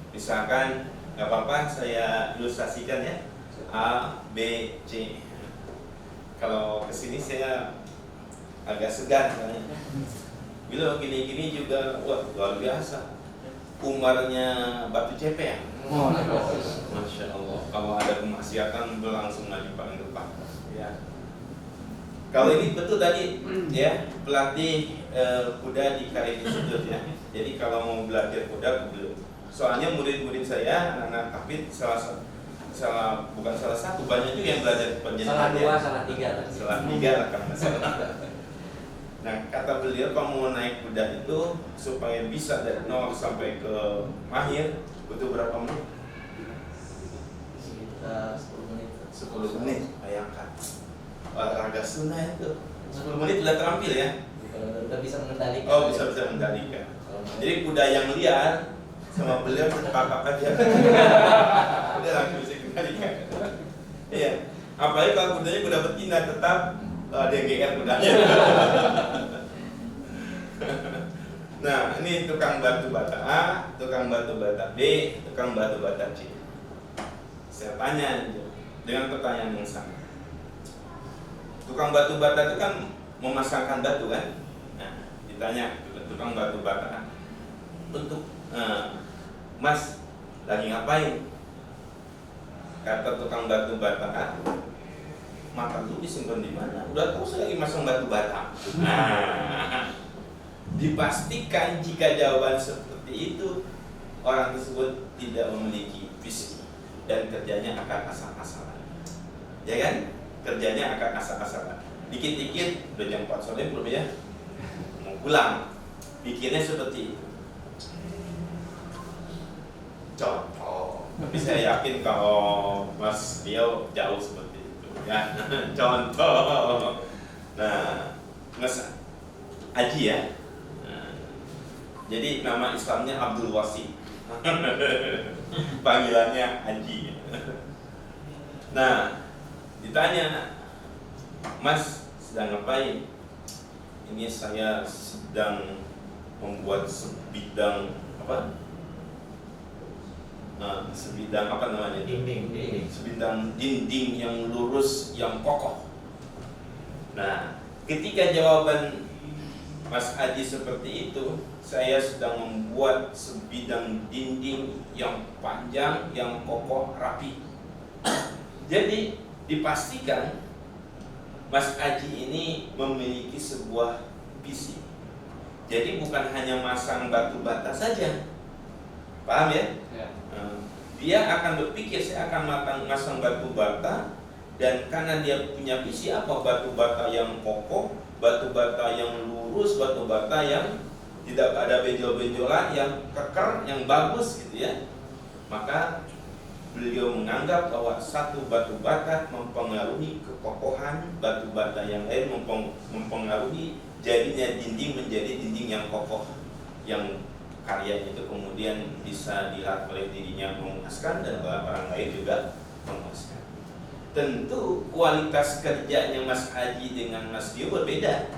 Misalkan, nggak apa-apa saya ilustrasikan ya, A, B, C. Kalau kesini saya agak segan soalnya. Bila gini-gini juga, wah luar biasa. Umarnya batu cepet. Masya Allah. Kalau ada kemaksiatan berlangsung lagi paling depan. Ya. Kalau ini betul tadi ya, pelatih kuda di Karim Institute ya. Jadi kalau mau belajar kuda dulu. Soalnya murid-murid saya, anak-anak tahfidz bukan salah satu, banyak juga yang belajar penjelasan. Salah 3 Salah 3 lah kalau nggak salah. Nah, kata beliau kalau mau naik kuda itu supaya bisa dari 0 sampai ke mahir butuh berapa menit? 10 menit. 10 menit, bayangkan. Olahraga sunnah itu 10 menit udah terampil ya. Udah bisa mengendalikan. Oh, bisa mengendalikan. Jadi kuda yang liar sama beliau sepakat aja. Udah langsung bisa kendalikan. Iya. Apalagi kalau kudanya kuda betina tetap ada yang GR kudanya. Nah, ini tukang batu bata A, tukang batu bata B, tukang batu bata C. Saya tanya dengan pertanyaan yang sama. Tukang batu bata itu kan memasangkan batu kan? Nah, ditanya tukang batu bata, untuk Mas lagi ngapain? Kata tukang batu bata, mata lu disimpan di mana? Udah tahu saya lagi masang batu bata. Nah, dipastikan jika jawaban seperti itu, orang tersebut tidak memiliki visi dan kerjanya akan asal-asalan. Ya kan? Kerjanya akan asal-asalan. Dikit-dikit udah jam 4 sore belum ya? Mau pulang. Pikirnya seperti itu. Contoh. Tapi saya yakin kalau Mas Rio jauh seperti itu ya. Contoh. Nah, Mas Haji ya. Nah, jadi nama Islamnya Abdul Wasi. Panggilannya Haji. Nah, ditanya, Mas sedang ngapain? Ini saya sedang membuat sebidang apa? Sebidang apa namanya? Dinding. Sebidang dinding yang lurus, yang kokoh. Nah, ketika jawaban Mas Haji seperti itu, saya sedang membuat sebidang dinding yang panjang, yang kokoh, rapi. Jadi dipastikan Mas Haji ini memiliki sebuah visi. Jadi bukan hanya masang batu bata saja, paham ya? Ya. Dia akan berpikir saya akan masang batu bata, dan karena dia punya visi apa, batu bata yang kokoh, batu bata yang lurus, batu bata yang tidak ada benjol-benjolan, yang keker, yang bagus gitu ya. Maka beliau menganggap bahwa satu batu bata mempengaruhi kekokohan batu bata yang lain, mempengaruhi jadinya dinding menjadi dinding yang kokoh, yang karyanya itu kemudian bisa dilihat oleh dirinya memuaskan dan orang lain juga memuaskan. Tentu kualitas kerjanya Mas Haji dengan Mas Dio berbeda,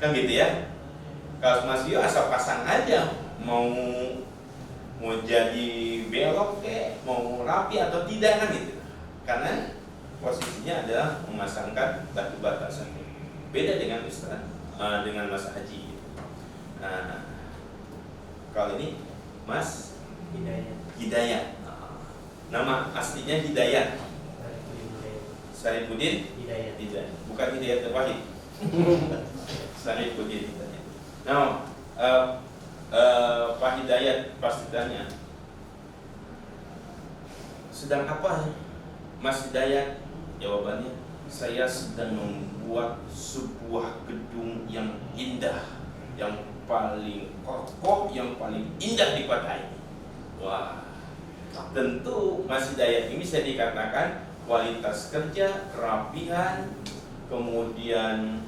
kan gitu ya. Kalau Mas Dio asal pasang aja, mau jadi belok mau rapi atau tidak, kan gitu. Karena posisinya adalah memasangkan batu bata saja. Beda dengan Ustaz, dengan Mas Haji. Nah, kalau ini Mas Hidayat. Nama aslinya Hidayat. Sarifuddin Hidayat. Bukan Hidayat Wahid. Sarifuddin Hidayat. Nah, Pak Hidayat pasti tanya, sedang apa Mas Hidayat? Jawabannya, saya sedang membuat sebuah gedung yang indah, yang paling kokoh, yang paling indah di kota ini. Wah, tentu Mas Hidayat ini bisa dikatakan kualitas kerja, kerapihan, kemudian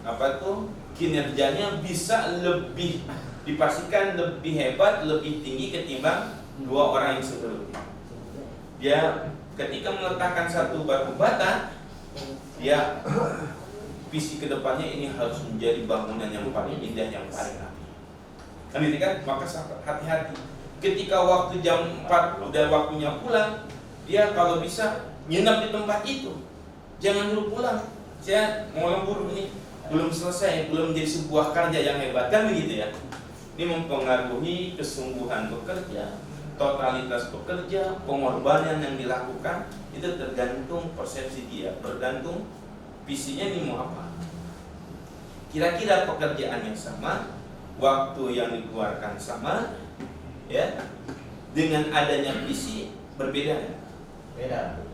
kinerjanya bisa lebih dipastikan lebih hebat, lebih tinggi ketimbang dua orang yang sebelumnya. Dia ketika meletakkan satu batu bata, dia visi kedepannya ini harus menjadi bangunan yang paling indah, yang paling rapi. Kan itu kan, maka hati-hati. Ketika waktu jam 4 udah waktunya pulang, dia kalau bisa nginap di tempat itu. Jangan dulu pulang. Saya mau lembur nih, belum selesai, belum jadi sebuah karya yang hebat, kan begitu ya. Ini mempengaruhi kesungguhan bekerja, totalitas bekerja, pengorbanan yang dilakukan. Itu tergantung persepsi dia, bergantung visinya ini mau apa. Kira-kira pekerjaan yang sama, waktu yang dikeluarkan sama, ya, dengan adanya visi berbeda nggak?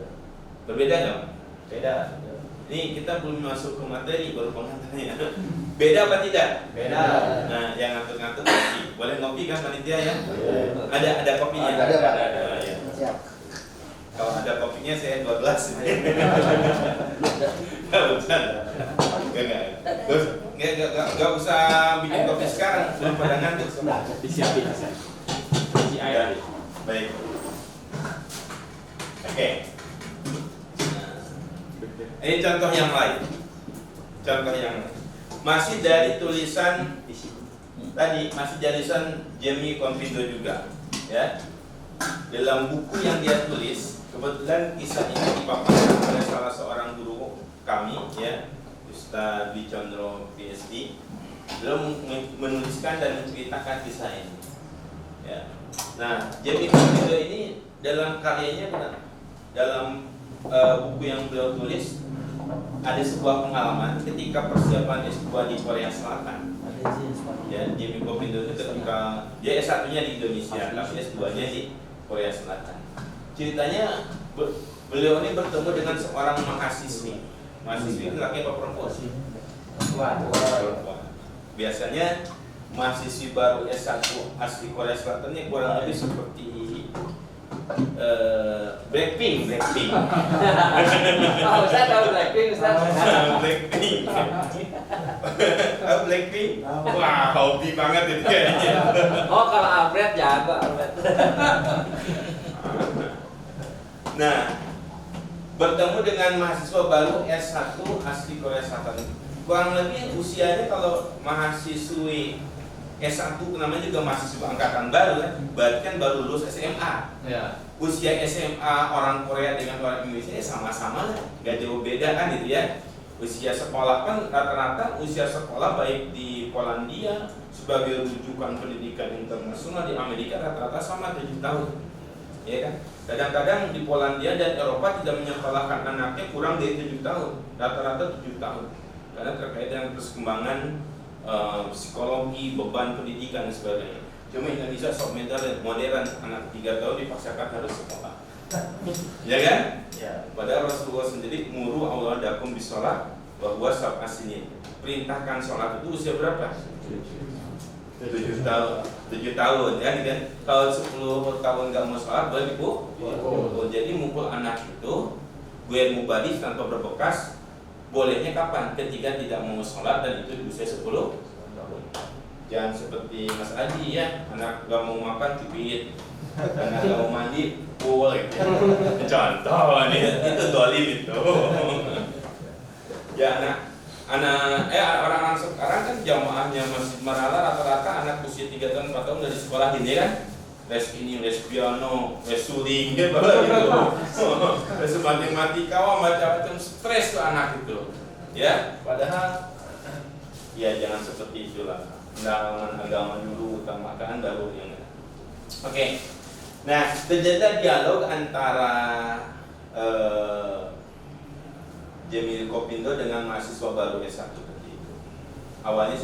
Berbeda nggak? Beda. Ini kita belum masuk ke materi, baru pengantarnya. Beda apa tidak? Beda. Nah, yang ngantuk-ngantuk kopi. Boleh ngopi kan panitia ya? Ada kopinya? Ada, Pak. Ya. Siap. Kalau ada kopinya saya 12. Enggak usah bikin kopi sekarang, belum pada ngantuk. Disiapin. Ya, baik. Oke. Ini contoh yang lain. Masih dari tulisan tadi, masih dari tulisan Jamie Kompindo juga, ya. Dalam buku yang dia tulis, kebetulan kisah ini dipaparkan oleh salah seorang guru kami, ya, Ustaz Dwi Condro PhD. Beliau menuliskan dan menceritakan kisah ini, ya. Nah, Jamie Kompindo ini dalam karyanya, dalam buku yang beliau tulis, ada sebuah pengalaman ketika persiapan S2 di Korea Selatan. Ya, Jamie Kompindo itu ketika dia S1-nya di Indonesia, tapi S2-nya di Korea Selatan. Ceritanya beliau ini bertemu dengan seorang mahasiswi. Mahasiswi itu laki apa perempuan? Perempuan. Biasanya mahasiswi baru S1 asli Korea Selatan ini kurang lebih seperti Blackpink. Oh, saya tahu Blackpink, Ustaz. Blackpink. Blackpink. Wah, hobi banget itu kayaknya. Oh, kalau Albert jago Albert. Nah, bertemu dengan mahasiswa baru S1 asli Korea Selatan. Kurang lebih usianya kalau mahasiswi S1 namanya juga mahasiswa angkatan baru kan, berarti kan baru lulus SMA. Ya. Usia SMA orang Korea dengan orang Indonesia sama-sama lah, gak jauh beda kan gitu ya. Usia sekolah kan rata-rata usia sekolah baik di Polandia sebagai rujukan pendidikan internasional di Amerika rata-rata sama 7 tahun, ya kan. Kadang-kadang di Polandia dan Eropa tidak menyekolahkan anaknya kurang dari 7 tahun, rata-rata 7 tahun, karena terkait dengan perkembangan psikologi, beban pendidikan dan sebagainya. Cuma Indonesia sok modern, anak 3 tahun dipaksakan harus sekolah. Ya kan? Ya. Padahal Rasulullah sendiri muru auladakum bisolat bahwa sab'asinin. Perintahkan sholat itu usia berapa? 7 7 tahun ya kan. Kalau 10 tahun nggak mau sholat boleh dipukul. Jadi mukul anak itu gue mubalik tanpa berbekas bolehnya kapan? Ketika tidak mau sholat dan itu di usia 10 tahun. Jangan seperti Mas Adi ya, anak nggak mau makan cubit, anak nggak mau mandi pukul gitu. Contoh nih, itu dolim itu. Ya orang-orang sekarang kan jamaahnya Masjid Marala rata-rata anak usia 3 tahun 4 tahun dari sekolah ini kan. Les ini, les piano, les suling gitu. Les matematika, macam-macam stres tuh anak itu. Ya, padahal ya jangan seperti itulah. Pendalaman agama dulu utamakan baru yang Oke. Nah, terjadi dialog antara Jamil Kopindo dengan mahasiswa baru S1 tadi itu. Awalnya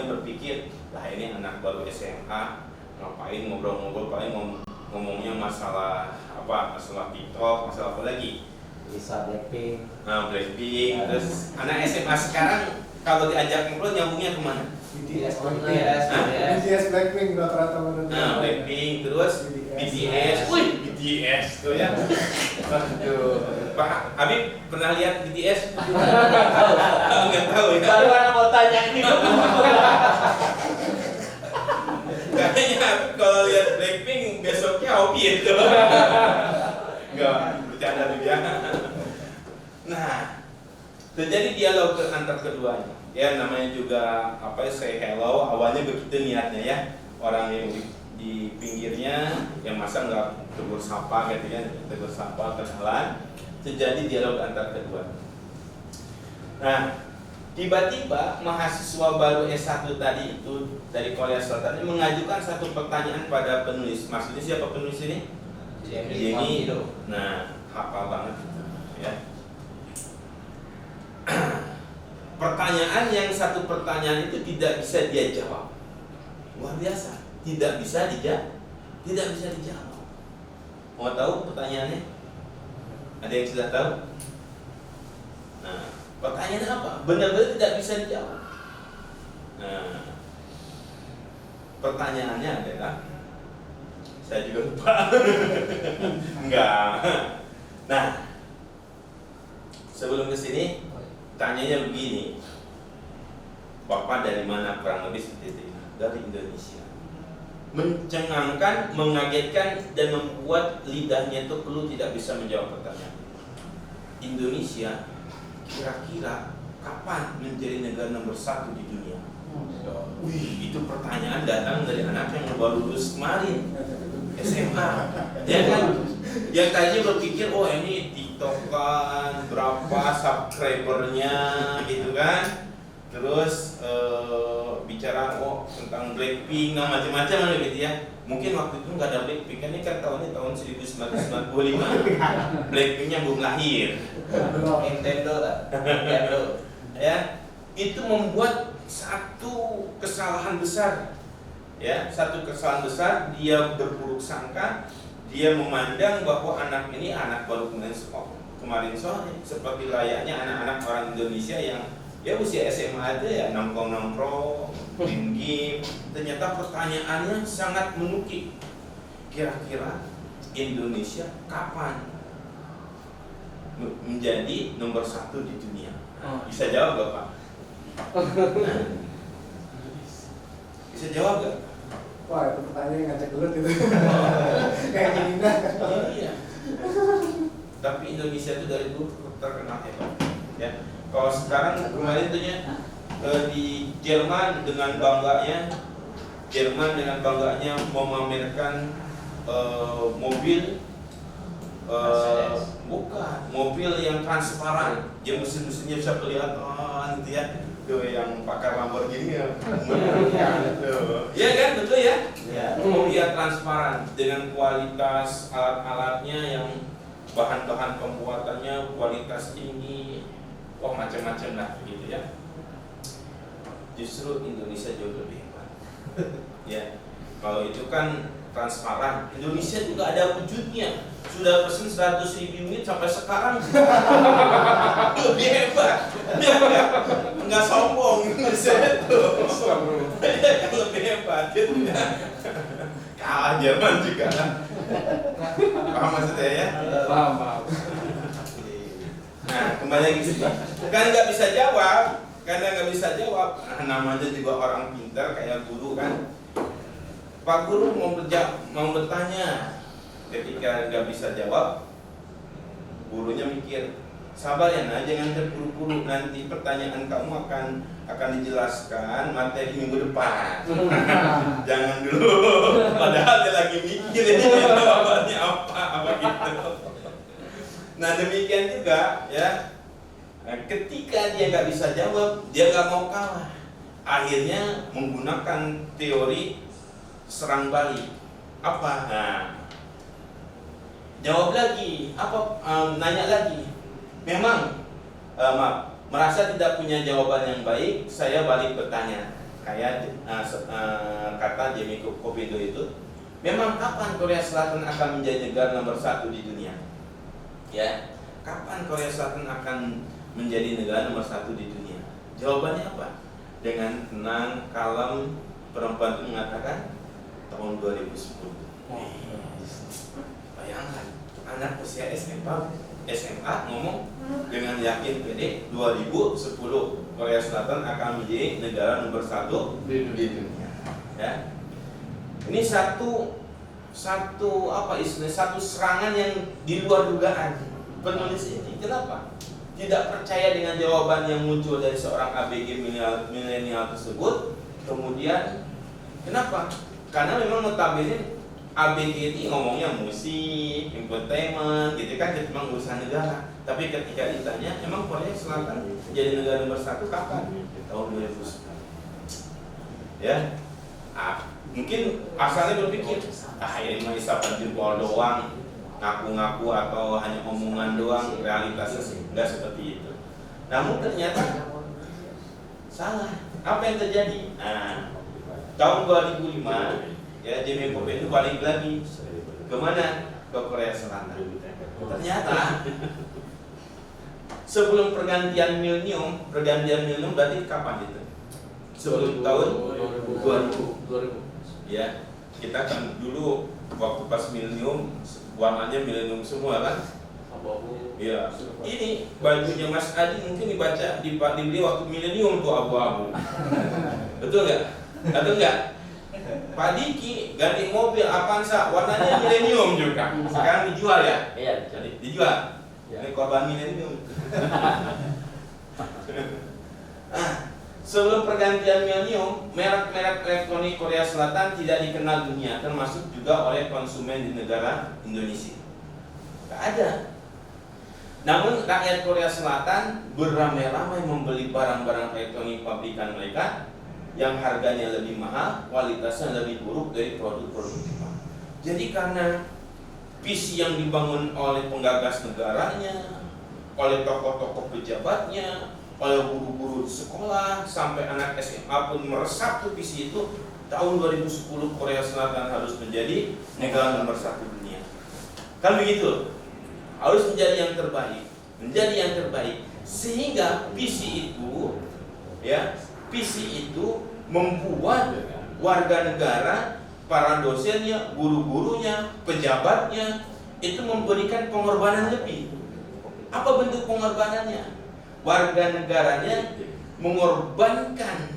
berpikir, lah ini anak baru SMA, ngapain ngobrol-ngobrol, paling ngomongnya masalah apa? Masalah TikTok, masalah apa lagi? Bisa Blackpink. Blackpink. Terus anak SMA sekarang kalau diajak ngobrol nyambungnya kemana? BTS Blackpink rata-rata mana? Blackpink, terus BTS. BTS tuh ya. Aduh. Pak Habib pernah lihat BTS? Enggak tahu ya. Baru anak mau tanya ini. Kayaknya kalau lihat Blackpink besoknya hobi itu. Enggak, bercanda tuh ya. Nah, terjadi dialog antar keduanya. Ya namanya juga apa ya, say hello. Awalnya begitu niatnya ya. Orang yang di pinggirnya yang masa nggak tegur sapa gitu ya, tegur sapa kenalan. Terjadi dialog antar kedua. Nah, tiba-tiba mahasiswa baru S1 tadi itu dari Korea Selatan ini mengajukan satu pertanyaan pada penulis. Maksudnya siapa penulis ini? Jenny. Nah, hafal banget itu ya. Satu pertanyaan itu tidak bisa dia jawab. Luar biasa, tidak bisa dijawab. Mau tahu pertanyaannya? Ada yang sudah tahu? Nah, pertanyaannya apa? Benar-benar tidak bisa dijawab. Nah, pertanyaannya adalah, saya juga lupa. Enggak. Nah, sebelum kesini, tanyanya begini. Bapak dari mana? Kurang lebih seperti itu. Dari Indonesia. Mencengangkan, mengagetkan, dan membuat lidahnya itu perlu tidak bisa menjawab pertanyaan. Indonesia kira-kira kapan menjadi negara nomor 1 di dunia? Wih, itu pertanyaan datang dari anak yang baru lulus kemarin SMA, ya kan? Yang tadinya berpikir, oh ini TikTok kan, berapa subscribernya gitu kan? Terus bicara tentang Blackpink, macam-macam gitu ya. Mungkin waktu itu nggak ada Blackpink, kan ini kan tahun 1995. Blackpinknya belum lahir. Nintendo lah. Ya, itu membuat satu kesalahan besar. Ya, satu kesalahan besar, dia berburuk sangka, dia memandang bahwa anak ini anak baru kemarin sore, seperti layaknya anak-anak orang Indonesia yang ya usia SMA aja ya nongkrong, main game. Ternyata pertanyaannya sangat menukik. Kira-kira Indonesia kapan menjadi nomor 1 di dunia? Bisa jawab gak Pak? Bisa jawab gak? Wah, itu pertanyaan yang ngajak gelut gitu. Kayak gini dah. Iya. Tapi Indonesia itu dari dulu terkenal hebat. Ya. Kalau sekarang kemarin tuhnya di Jerman dengan bangganya memamerkan mobil bukan mobil yang transparan, yang mesin-mesinnya bisa kelihatan gitu ya. Tuh yang pakar Lamborghini ya. Iya kan, betul ya? Mobil transparan dengan kualitas alat-alatnya yang bahan-bahan pembuatannya kualitas tinggi. Wah, macam-macam lah gitu ya. Justru Indonesia jauh lebih hebat. Ya, kalau itu kan transparan. Indonesia juga ada wujudnya. Sudah pesen 100.000 unit sampai sekarang. Lebih hebat. Enggak sombong Indonesia itu. Kalah Jerman juga kan. Paham maksudnya ya? Paham. Nah, kembali lagi sini. Kan nggak bisa jawab, karena nggak bisa jawab. Nah, namanya juga orang pintar kayak guru kan. Pak Guru mau bertanya, ketika nggak bisa jawab, gurunya mikir, sabar ya nak, jangan terburu-buru, nanti pertanyaan kamu akan dijelaskan materi minggu depan. Jangan dulu, padahal dia lagi mikir ini jawabannya apa gitu. Nah demikian juga ya, ketika dia nggak bisa jawab, dia nggak mau kalah, akhirnya menggunakan teori serang balik. Apa? Nah, jawab lagi, nanya lagi. Memang merasa tidak punya jawaban yang baik, saya balik bertanya. Kayak kata Jimmy Kopindo itu, memang kapan Korea Selatan akan menjadi negara nomor 1 di dunia? Ya, kapan Korea Selatan akan menjadi negara nomor 1 di dunia? Jawabannya apa? Dengan tenang, kalem, perempuan itu mengatakan tahun 2010. Bayangkan, anak usia SMA ngomong dengan yakin pede 2010 Korea Selatan akan menjadi negara nomor 1 di dunia. Ya. Ini satu serangan yang di luar dugaan penulis ini. Kenapa? Tidak percaya dengan jawaban yang muncul dari seorang ABG milenial tersebut. Kemudian kenapa? Karena memang notabene ABG ini ngomongnya musik, entertainment, gitu kan, cuma urusan negara. Tapi ketika ditanya, emang Korea Selatan jadi negara nomor 1 kapan? Tahun 2010. Ya, mungkin asalnya berpikir, ini mah isapan jempol doang, ngaku-ngaku atau hanya omongan doang, realitasnya nggak seperti itu. Namun ternyata salah. Apa yang terjadi? Nah, tahun 2005 ya Jimmy Kopindo balik lagi kemana? Ke Korea Selatan. Ternyata sebelum pergantian milenium berarti kapan itu? Sebelum tahun 2000. Ya, kita kan dulu waktu pas milenium warnanya milenium semua kan? Iya. Ini bajunya Mas Adi mungkin dibeli waktu milenium tuh abu-abu. Betul nggak? Atau enggak? Pak Diki ganti mobil Avanza warnanya milenium juga. Sekarang dijual ya? Iya, Jadi dijual. Ini korban milenium. Sebelum pergantian milenium, merek-merek elektronik Korea Selatan tidak dikenal dunia, termasuk juga oleh konsumen di negara Indonesia. Tidak ada. Namun rakyat Korea Selatan beramai-ramai membeli barang-barang elektronik pabrikan mereka yang harganya lebih mahal, kualitasnya lebih buruk dari produk-produk Jepang. Jadi karena visi yang dibangun oleh penggagas negaranya, oleh tokoh-tokoh pejabatnya, oleh guru-guru di sekolah, sampai anak SMA pun meresap tuh visi itu, tahun 2010 Korea Selatan harus menjadi negara nomor 1 dunia. Kan begitu? Harus menjadi yang terbaik, sehingga visi itu membuat warga negara, para dosennya, guru-gurunya, pejabatnya itu memberikan pengorbanan lebih. Apa bentuk pengorbanannya? Warga negaranya mengorbankan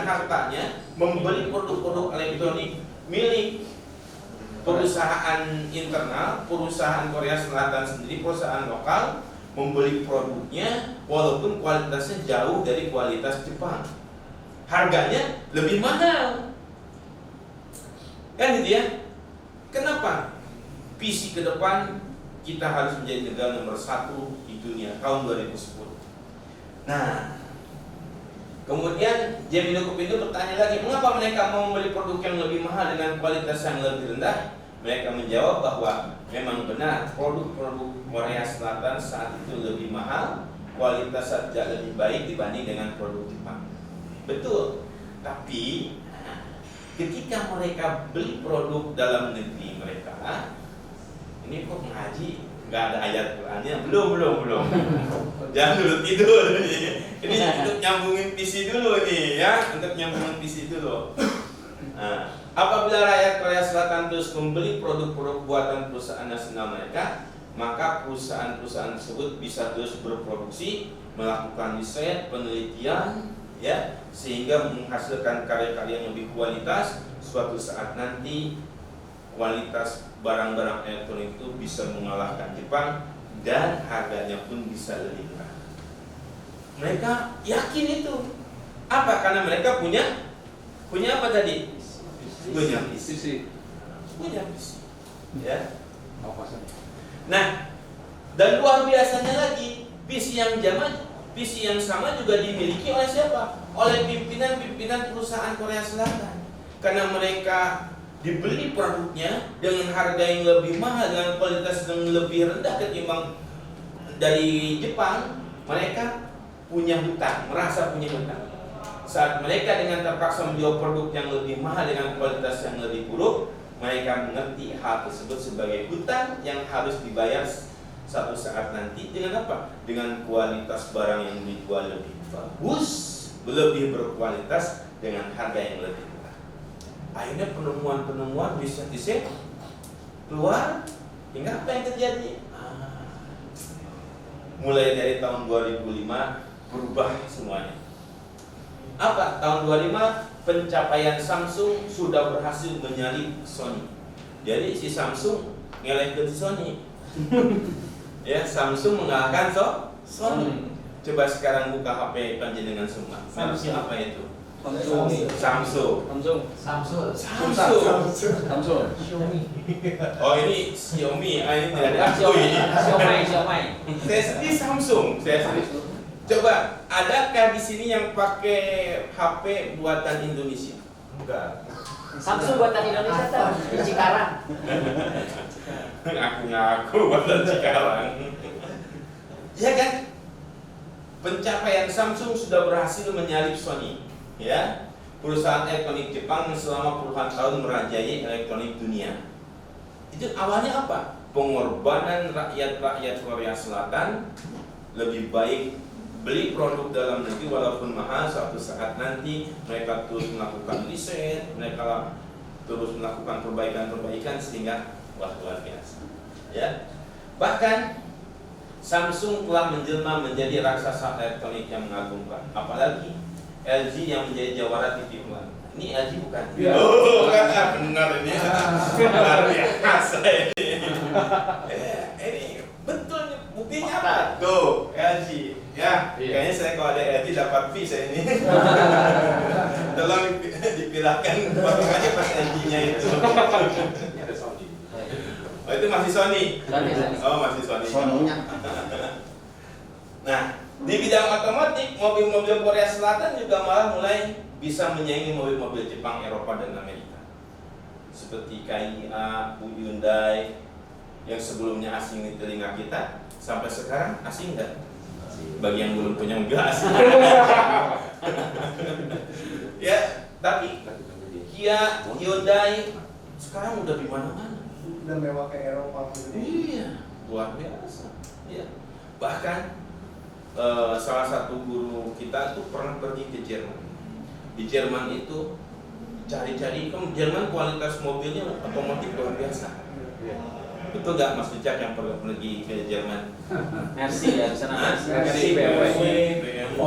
hartanya, membeli produk-produk elektronik milik perusahaan internal, perusahaan Korea Selatan sendiri, perusahaan lokal, membeli produknya walaupun kualitasnya jauh dari kualitas Jepang. Harganya lebih mahal. Kan gitu ya? Kenapa? Visi ke depan kita harus menjadi negara nomor 1 di dunia tahun 2010. Nah, kemudian Jimmy Kopindo bertanya lagi, mengapa mereka mau membeli produk yang lebih mahal dengan kualitas yang lebih rendah? Mereka menjawab bahwa memang benar produk-produk Korea Selatan saat itu lebih mahal, kualitas tidak lebih baik dibanding dengan produk Jepang. Betul, tapi ketika mereka beli produk dalam negeri mereka, ini kok ngaji nggak ada ayat Qurannya, belum. Jangan dulu tidur. Ini untuk nyambungin PC dulu nih ya, untuk nyambungin PC dulu. Nah, apabila rakyat Korea Selatan terus membeli produk-produk buatan perusahaan nasional mereka, maka perusahaan-perusahaan tersebut bisa terus berproduksi, melakukan riset, penelitian, ya, sehingga menghasilkan karya-karya yang lebih kualitas. Suatu saat nanti kualitas barang-barang elektronik itu bisa mengalahkan Jepang dan harganya pun bisa lebih murah. Mereka yakin itu. Apa? Karena mereka punya apa tadi? Punya visi. Ya. Nah, dan luar biasanya lagi, visi yang sama juga dimiliki oleh siapa? Oleh pimpinan perusahaan Korea Selatan. Karena mereka dibeli produknya dengan harga yang lebih mahal, dengan kualitas yang lebih rendah ketimbang dari Jepang, mereka punya hutang, merasa punya hutang. Saat mereka dengan terpaksa menjual produk yang lebih mahal dengan kualitas yang lebih buruk, mereka mengerti hal tersebut sebagai hutang yang harus dibayar satu saat nanti. Dengan apa? Dengan kualitas barang yang dijual lebih bagus, lebih berkualitas dengan harga yang lebih murah. Akhirnya penemuan riset keluar, hingga apa yang terjadi? Mulai dari tahun 2005 berubah semuanya. Apa? Tahun 2005 pencapaian Samsung sudah berhasil menyalip Sony. Jadi si Samsung ngelekin Sony. Ya, Samsung mengalahkan Sony. Coba sekarang buka HP panjenengan semua. Mereknya apa itu? Samsung. Oh, ini Xiaomi. Ini tidak ada Xiaomi. Saya sendiri Samsung. Coba, adakah di sini yang pakai HP buatan Indonesia? Enggak. Samsung buatan Indonesia tuh di Cikarang. Ngaku buatan Cikarang. Ya kan? Pencapaian Samsung sudah berhasil menyalip Sony. Ya, perusahaan elektronik Jepang yang selama puluhan tahun merajai elektronik dunia. Itu awalnya apa? Pengorbanan rakyat Korea Selatan. Lebih baik beli produk dalam negeri walaupun mahal. Suatu saat nanti mereka terus melakukan riset, mereka terus melakukan perbaikan sehingga luar biasa. Ya, bahkan Samsung telah menjelma menjadi raksasa elektronik yang mengagumkan. Apalagi LG yang menjadi jawara TV One. Ini LG bukan? Ya. Oh, bukan, benar ini. Luar biasa ini. Ini betul, buktinya apa? Tuh, LG. Ya, kayaknya saya kalau ada LG dapat fee saya ini. Tolong dipilahkan bagaimana pas LG-nya itu. Ini ada Sony. Oh, itu masih Sony. Oh, masih Sony. Nah, di bidang otomotif, mobil-mobil Korea Selatan juga malah mulai bisa menyaingi mobil-mobil Jepang, Eropa, dan Amerika. Seperti Kia, Hyundai, yang sebelumnya asing di telinga kita, sampai sekarang asing nggak? Bagi yang belum punya mobil asing. Ya, tapi Kia, Hyundai sekarang udah di mana-mana. Udah mewah ke Eropa. Iya, luar biasa. Ya. Bahkan salah satu guru kita tuh pernah pergi ke Jerman. Di Jerman itu cari-cari, kan Jerman kualitas mobilnya otomotif luar biasa. Betul gak Mas Dujak yang pernah pergi ke Jerman? Mercy ya, di sana Mercy, BMW,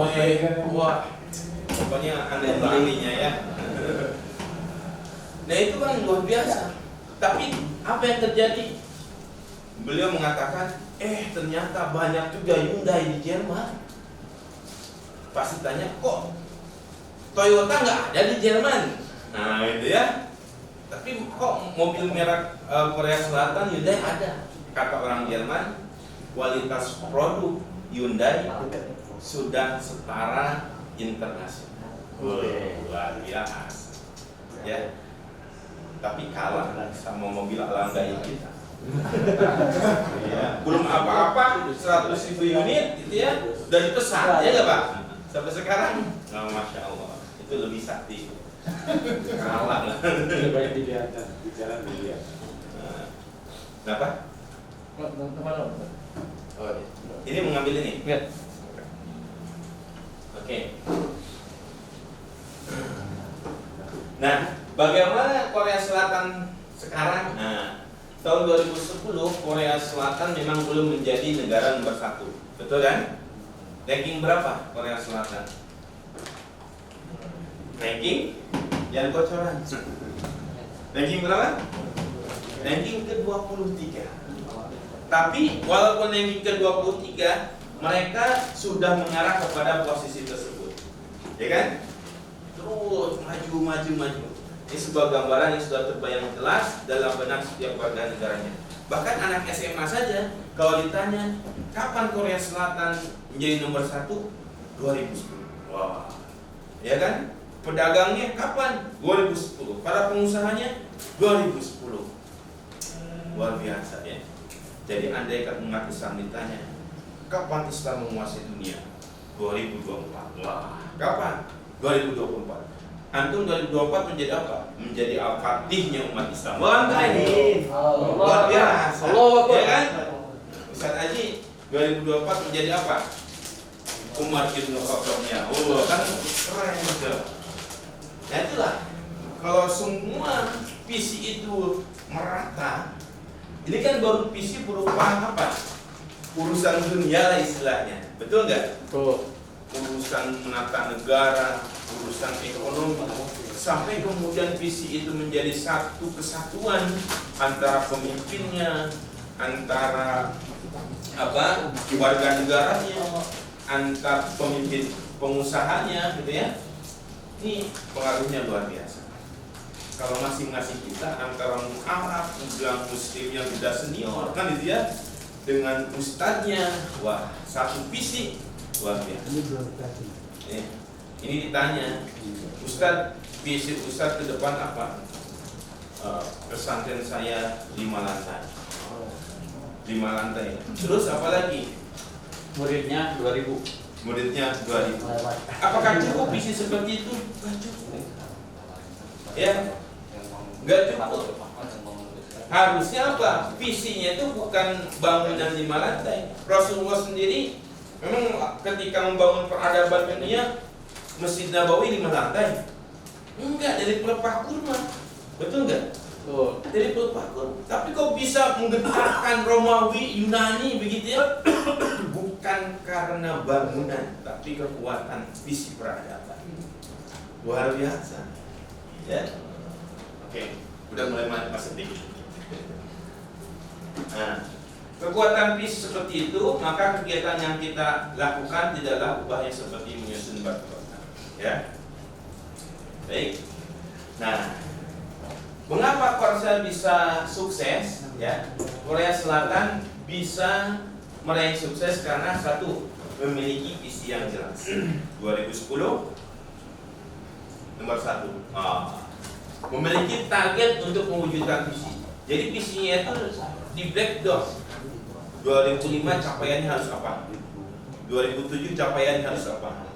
wah, pokoknya aneh-anehnya ya. Nah itu kan luar biasa. Tapi apa yang terjadi? Beliau mengatakan, ternyata banyak juga Hyundai di Jerman. Pasti tanya, kok Toyota nggak ada di Jerman? Nah itu ya. Tapi kok mobil merek Korea Selatan Hyundai ada? Kata orang Jerman, kualitas produk Hyundai sudah setara internasional. Luar biasa. Ya. Tapi kalah sama mobil ala gaya kita. Ya, belum apa-apa 100.000 unit gitu ya, udah dipesan ya nggak Pak? Sampai sekarang, masya Allah, itu lebih sakti. Kalah lah. Lebih baik dilihat di jalan dilihat. Kenapa? Oh, ini mengambil ini. Ya. Oke. Nah, bagaimana Korea Selatan sekarang? Nah, tahun 2010 Korea Selatan memang belum menjadi negara nomor 1. Betul kan? Ranking berapa Korea Selatan? Ranking yang bocoran. Ranking berapa? Ranking ke-23. Tapi walaupun ranking ke-23, mereka sudah mengarah kepada posisi tersebut. Ya kan? Terus maju. Ini sebuah gambaran yang sudah terbayang jelas dalam benak setiap warga negaranya. Bahkan anak SMA saja kalau ditanya kapan Korea Selatan menjadi nomor 1, 2010. Wah, ya kan? Pedagangnya kapan? 2010. Para pengusahanya 2010. Luar biasa ya. Jadi andaikan umat Islam ditanya kapan Islam menguasai dunia? 2024. Wah, kapan? 2024. Antum 2024 menjadi apa? Menjadi al-fatihnya umat Islam. Bangga ini. Luar biasa. Ya kan? Ustaz Haji 2024 menjadi apa? Umar bin Khattabnya. Oh, kan keren gitu. Ya itulah. Kalau semua visi itu merata, ini kan baru visi berupa apa? Urusan dunia lah istilahnya. Betul nggak? Betul. Urusan menata negara, urusan ekonomi, sampai kemudian visi itu menjadi satu kesatuan antara pemimpinnya, antara warga negaranya, antar pemimpin pengusahanya, gitu ya. Ini pengaruhnya luar biasa. Kalau masing-masing kita antara Arab, bilang Muslim yang sudah senior, kan gitu ya, dengan ustadznya, wah, satu visi luar biasa. Ini ditanya, Ustadz, visi Ustadz ke depan apa? Pesantren saya 5 lantai. 5 lantai. Terus apa lagi? Muridnya 2000. Muridnya 2000. Apakah cukup visi seperti itu? Gak cukup. Ya, gak cukup. Harusnya apa? Visinya itu bukan bangunan 5 lantai. Rasulullah sendiri memang ketika membangun peradaban dunia, Masjid Nabawi 5 lantai. Enggak, dari pelepah kurma. Betul enggak? Betul. Dari pelepah kurma. Tapi kok bisa menggetarkan Romawi, Yunani begitu ya? Bukan karena bangunan, tapi kekuatan visi peradaban. Luar biasa. Ya. Oke, udah mulai masuk dikit. Nah, kekuatan visi seperti itu, maka kegiatan yang kita lakukan tidaklah ubahnya seperti menyusun batu bata. Ya, baik. Nah, mengapa Korea bisa sukses? Ya, Korea Selatan bisa meraih sukses karena satu, memiliki visi yang jelas. 2010 nomor 1. Memiliki target untuk mewujudkan visi. Jadi visinya itu di breakdown. 2005 capaiannya harus apa? 2007 capaiannya harus apa?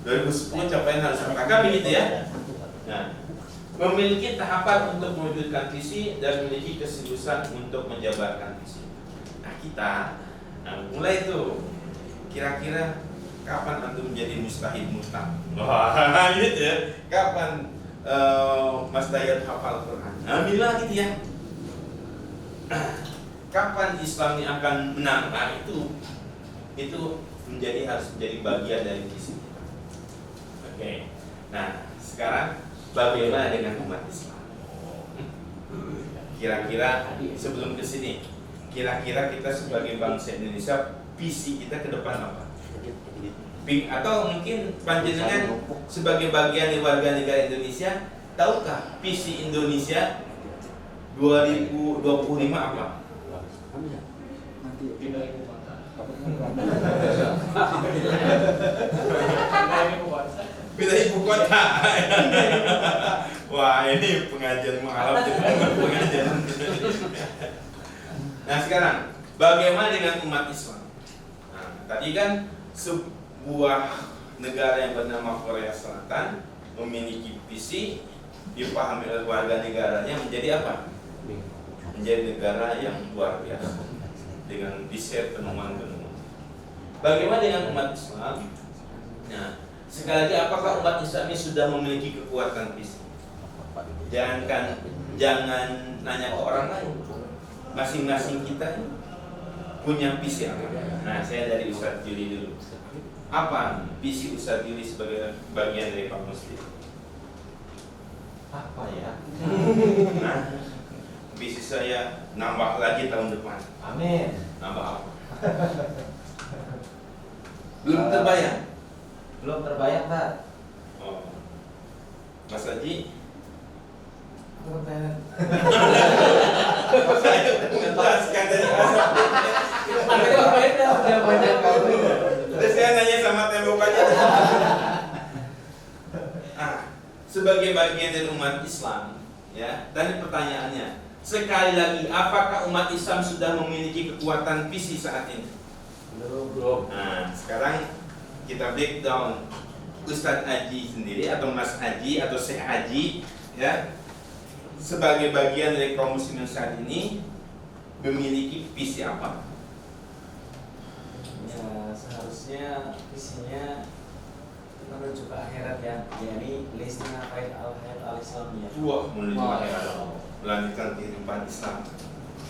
2010 capaian harus apa? Kan begitu ya? Nah, memiliki tahapan untuk mewujudkan visi dan memiliki keseriusan untuk menjabarkan visi. Nah, kita mulai tuh. Kira-kira kapan antum menjadi mustahid mustaq? Wah, gitu ya. Kapan Mas Dayat hafal Quran? Alhamdulillah gitu ya. Kapan Islam ini akan menang? Nah, itu harus menjadi bagian dari visi. Oke. Nah, sekarang bagaimana dengan umat Islam? Kira-kira sebelum ke sini, kira-kira kita sebagai bangsa Indonesia visi kita ke depan apa? Atau mungkin panjenengan sebagai bagian dari warga negara Indonesia, tahukah visi Indonesia 2025 apa? Pindah ibu kota. Wah, ini pengajian malam pengajian. Nah, sekarang bagaimana dengan umat Islam? Nah, tadi kan sebuah negara yang bernama Korea Selatan memiliki visi, dipahami oleh warga negaranya menjadi apa? Menjadi negara yang luar biasa. dengan di-share penemuan-penemuan. Bagaimana dengan umat Islam? Nah, sekali lagi, apakah umat Islam ini sudah memiliki kekuatan fisik? Jangan nanya ke orang lain. Masing-masing kita punya visi apa? Nah, saya dari Ustadz Juli dulu. Apa visi Ustadz Juli sebagai bagian dari Pak Muslim? Apa ya? Nah, visi saya nambah lagi tahun depan. Amin. Nambah apa? Belum terbayang? Belum terbayang, Pak. Oh. Mas Haji? Saya menjelaskan dari asal. Terus saya nanya sama tembok aja. Sebagai bagian dari umat Islam, ya. Tadi pertanyaannya, sekali lagi, apakah umat Islam sudah memiliki kekuatan visi saat ini? Belum. Nah, sekarang kita breakdown Ustadz Haji sendiri atau Mas Haji atau Syekh Haji, ya, sebagai bagian dari kaum muslimin saat ini memiliki visi apa? Ya, seharusnya visinya menuju ke akhirat ya, yakni lisna faid al-hayat al-islamiyah. Wah, menuju akhirat, melanjutkan kehidupan Islam.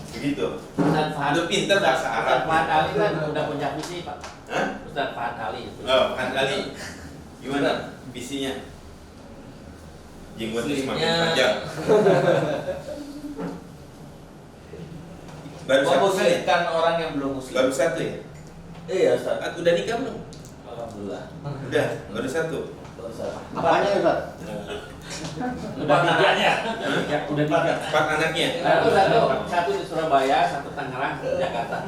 Begitu. Ustaz Fahad, Udah pinter bahasa Arab. Ustaz Fahad Ali kan udah punya visi, Pak. Hah? Ustaz Fahad Ali. Oh, Fahad Ali. Gimana visinya? Jenggotnya semakin panjang. Baru satu ya? Memuslimkan orang yang belum muslim. Baru satu ya? Iya, Ustaz. Udah nikah belum? Alhamdulillah. Udah, baru satu. Apanya Ustaz? Udah tiganya. Udah tiga. 4 anaknya. Satu di Surabaya, satu Tangerang, Jakarta.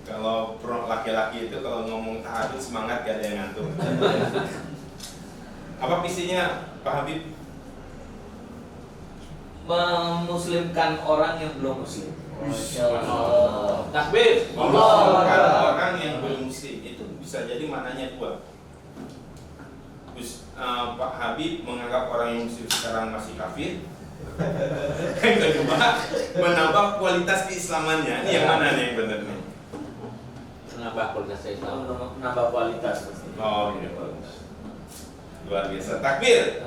Kalau laki-laki itu kalau ngomong tahajud semangat gak ada yang ngantuk. Apa visinya Pak Habib? Memuslimkan orang yang belum muslim. Masya Allah. Takbir. Memuslimkan orang yang belum muslim itu bisa jadi maknanya dua. Pak Habib menganggap orang yang muslim sekarang masih kafir. Yang kedua, menambah kualitas keislamannya. Ini yang mana nih yang benar nih? Menambah kualitas Islam. Menambah kualitas. Oh, iya, bagus. Luar biasa. Takbir.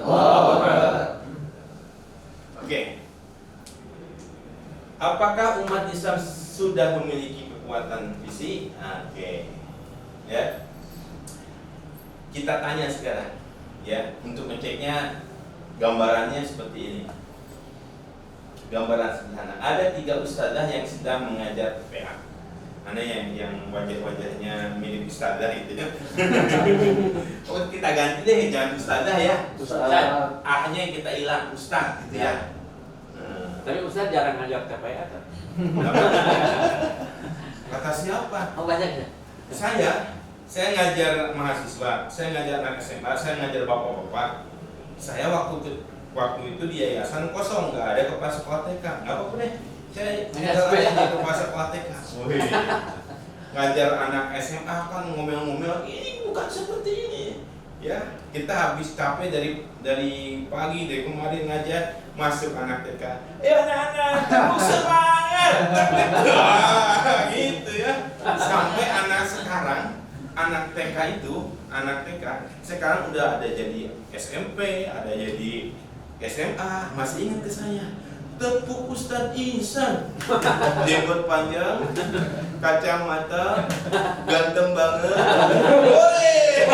Oke. Apakah umat Islam sudah memiliki kekuatan visi? Oke. Ya. Kita tanya sekarang, ya, untuk ngeceknya gambarannya seperti ini. Gambaran sederhana. Ada 3 ustadzah yang sedang mengajar PA. Mana yang wajah-wajahnya mirip ustadzah itu ya. Oh, kita ganti deh, jangan ustadzah ya. Ustaz. A-nya kita hilang, ustadz gitu ya. Tapi Ustaz jarang ngajak TPA kan? Kata siapa? Oh banyak ya? Saya ngajar mahasiswa, saya ngajar anak SMA, saya ngajar bapak-bapak. Saya waktu itu di yayasan kosong, nggak ada kepala sekolah TK. Nggak apa-apa deh, saya ngajar aja kepala sekolah TK. Ngajar anak SMA kan ngomel-ngomel, ini bukan seperti ini. Ya, kita habis capek dari pagi, dari kemarin ngajar, masuk anak TK. Ya anak-anak, kamu semangat. Gitu ya. Sampai anak sekarang, anak TK sekarang udah ada jadi SMP, ada jadi SMA, masih ingat ke saya. Tepuk Ustadz Ihsan, jenggot panjang, kacamata, ganteng banget. Boleh.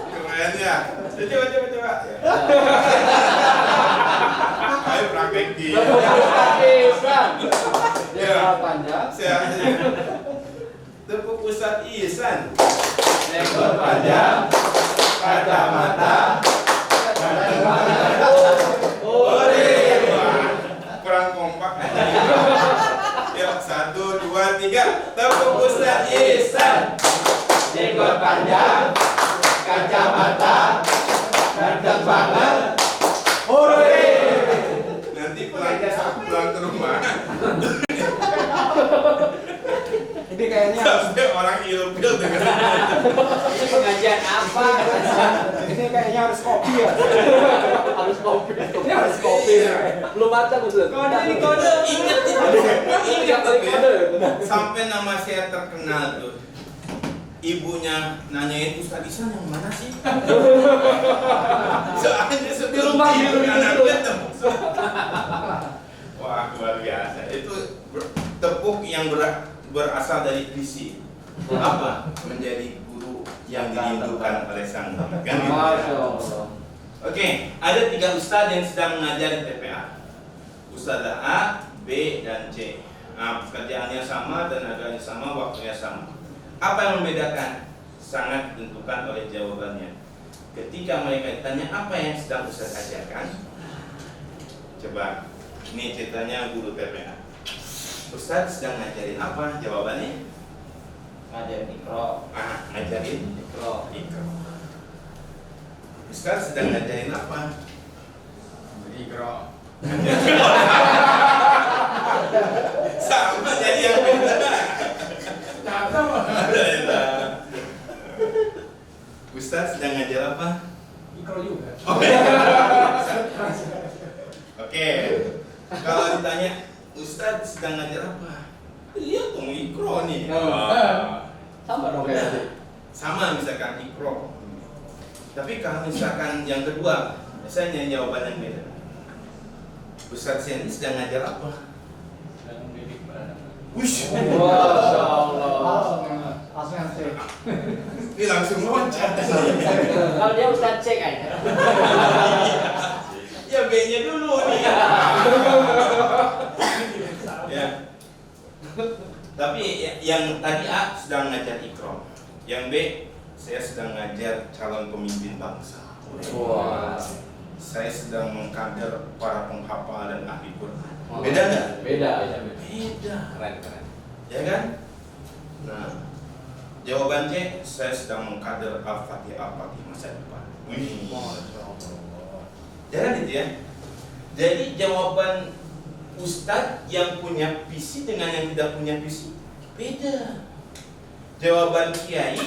Keren ya. Coba. Ayo praktek di. Ihsan. Jenggot panjang. Tepuk Ustadz Ihsan, Jenggot panjang, kacamata, ganteng banget. Kurang kompak. Yuk, 1, 2, 3. Tepuk Ustadz Ihsan, Jenggot panjang, kacamata, ganteng banget. hore. Nanti pulang ke rumah. Ini kayaknya Sampai orang ilfil dengan Ini pengajian apa? Ini kayaknya harus kopi ya. Harus kopi. Ini harus kopi. Belum baca betul. Kode ingat itu. Ingat itu ya. Sampai nama saya terkenal tuh. Ibunya nanyain Ustaz Isan yang mana sih? Soalnya Di rumah gitu. anaknya tepuk. Wah luar biasa. Itu tepuk yang berasal dari visi. Apa? Menjadi guru yang dirindukan oleh sang guru. Kan gitu? Masya Allah. Oke, ada 3 ustadz yang sedang mengajar di TPA. Ustadz A, B, dan C. Nah, pekerjaannya sama, tenaganya sama, waktunya sama. Apa yang membedakan? Sangat ditentukan oleh jawabannya. Ketika mereka ditanya apa yang sedang Ustadz ajarkan, coba, ini ceritanya guru TPA. Ustadz sedang ngajarin apa? Jawabannya? Ngajarin Iqra. Ngajarin Iqra. Iqra. Ustadz sedang ngajarin apa? Iqra. Sama jadi yang beda. Ustadz sedang ngajar apa? Iqra juga. Oke. Kalau ditanya Ustadz sedang ngajar apa? Lihat dong Iqra nih. Sama dong kayak tadi. Sama misalkan Iqra. Tapi kalau misalkan yang kedua, biasanya jawaban yang beda. Ustadz ini sedang ngajar apa? Dan mendidik beragama. Wush. Masya Allah. Langsung yang cek. Ini langsung loncat. Kalau dia Ustadz cek aja. Ya B-nya dulu nih. Ya. Tapi yang tadi A sedang ngajar Iqra. Yang B saya sedang ngajar calon pemimpin bangsa. Wah. Saya sedang mengkader para penghafal dan ahli Quran. Beda nggak? Beda. Beda. Keren. Ya kan? Nah, jawaban C, saya sedang mengkader Al-Fatihah masa depan. Wih. Jangan itu ya. Jadi jawaban Ustadz yang punya visi dengan yang tidak punya visi beda. Jawaban Kiai,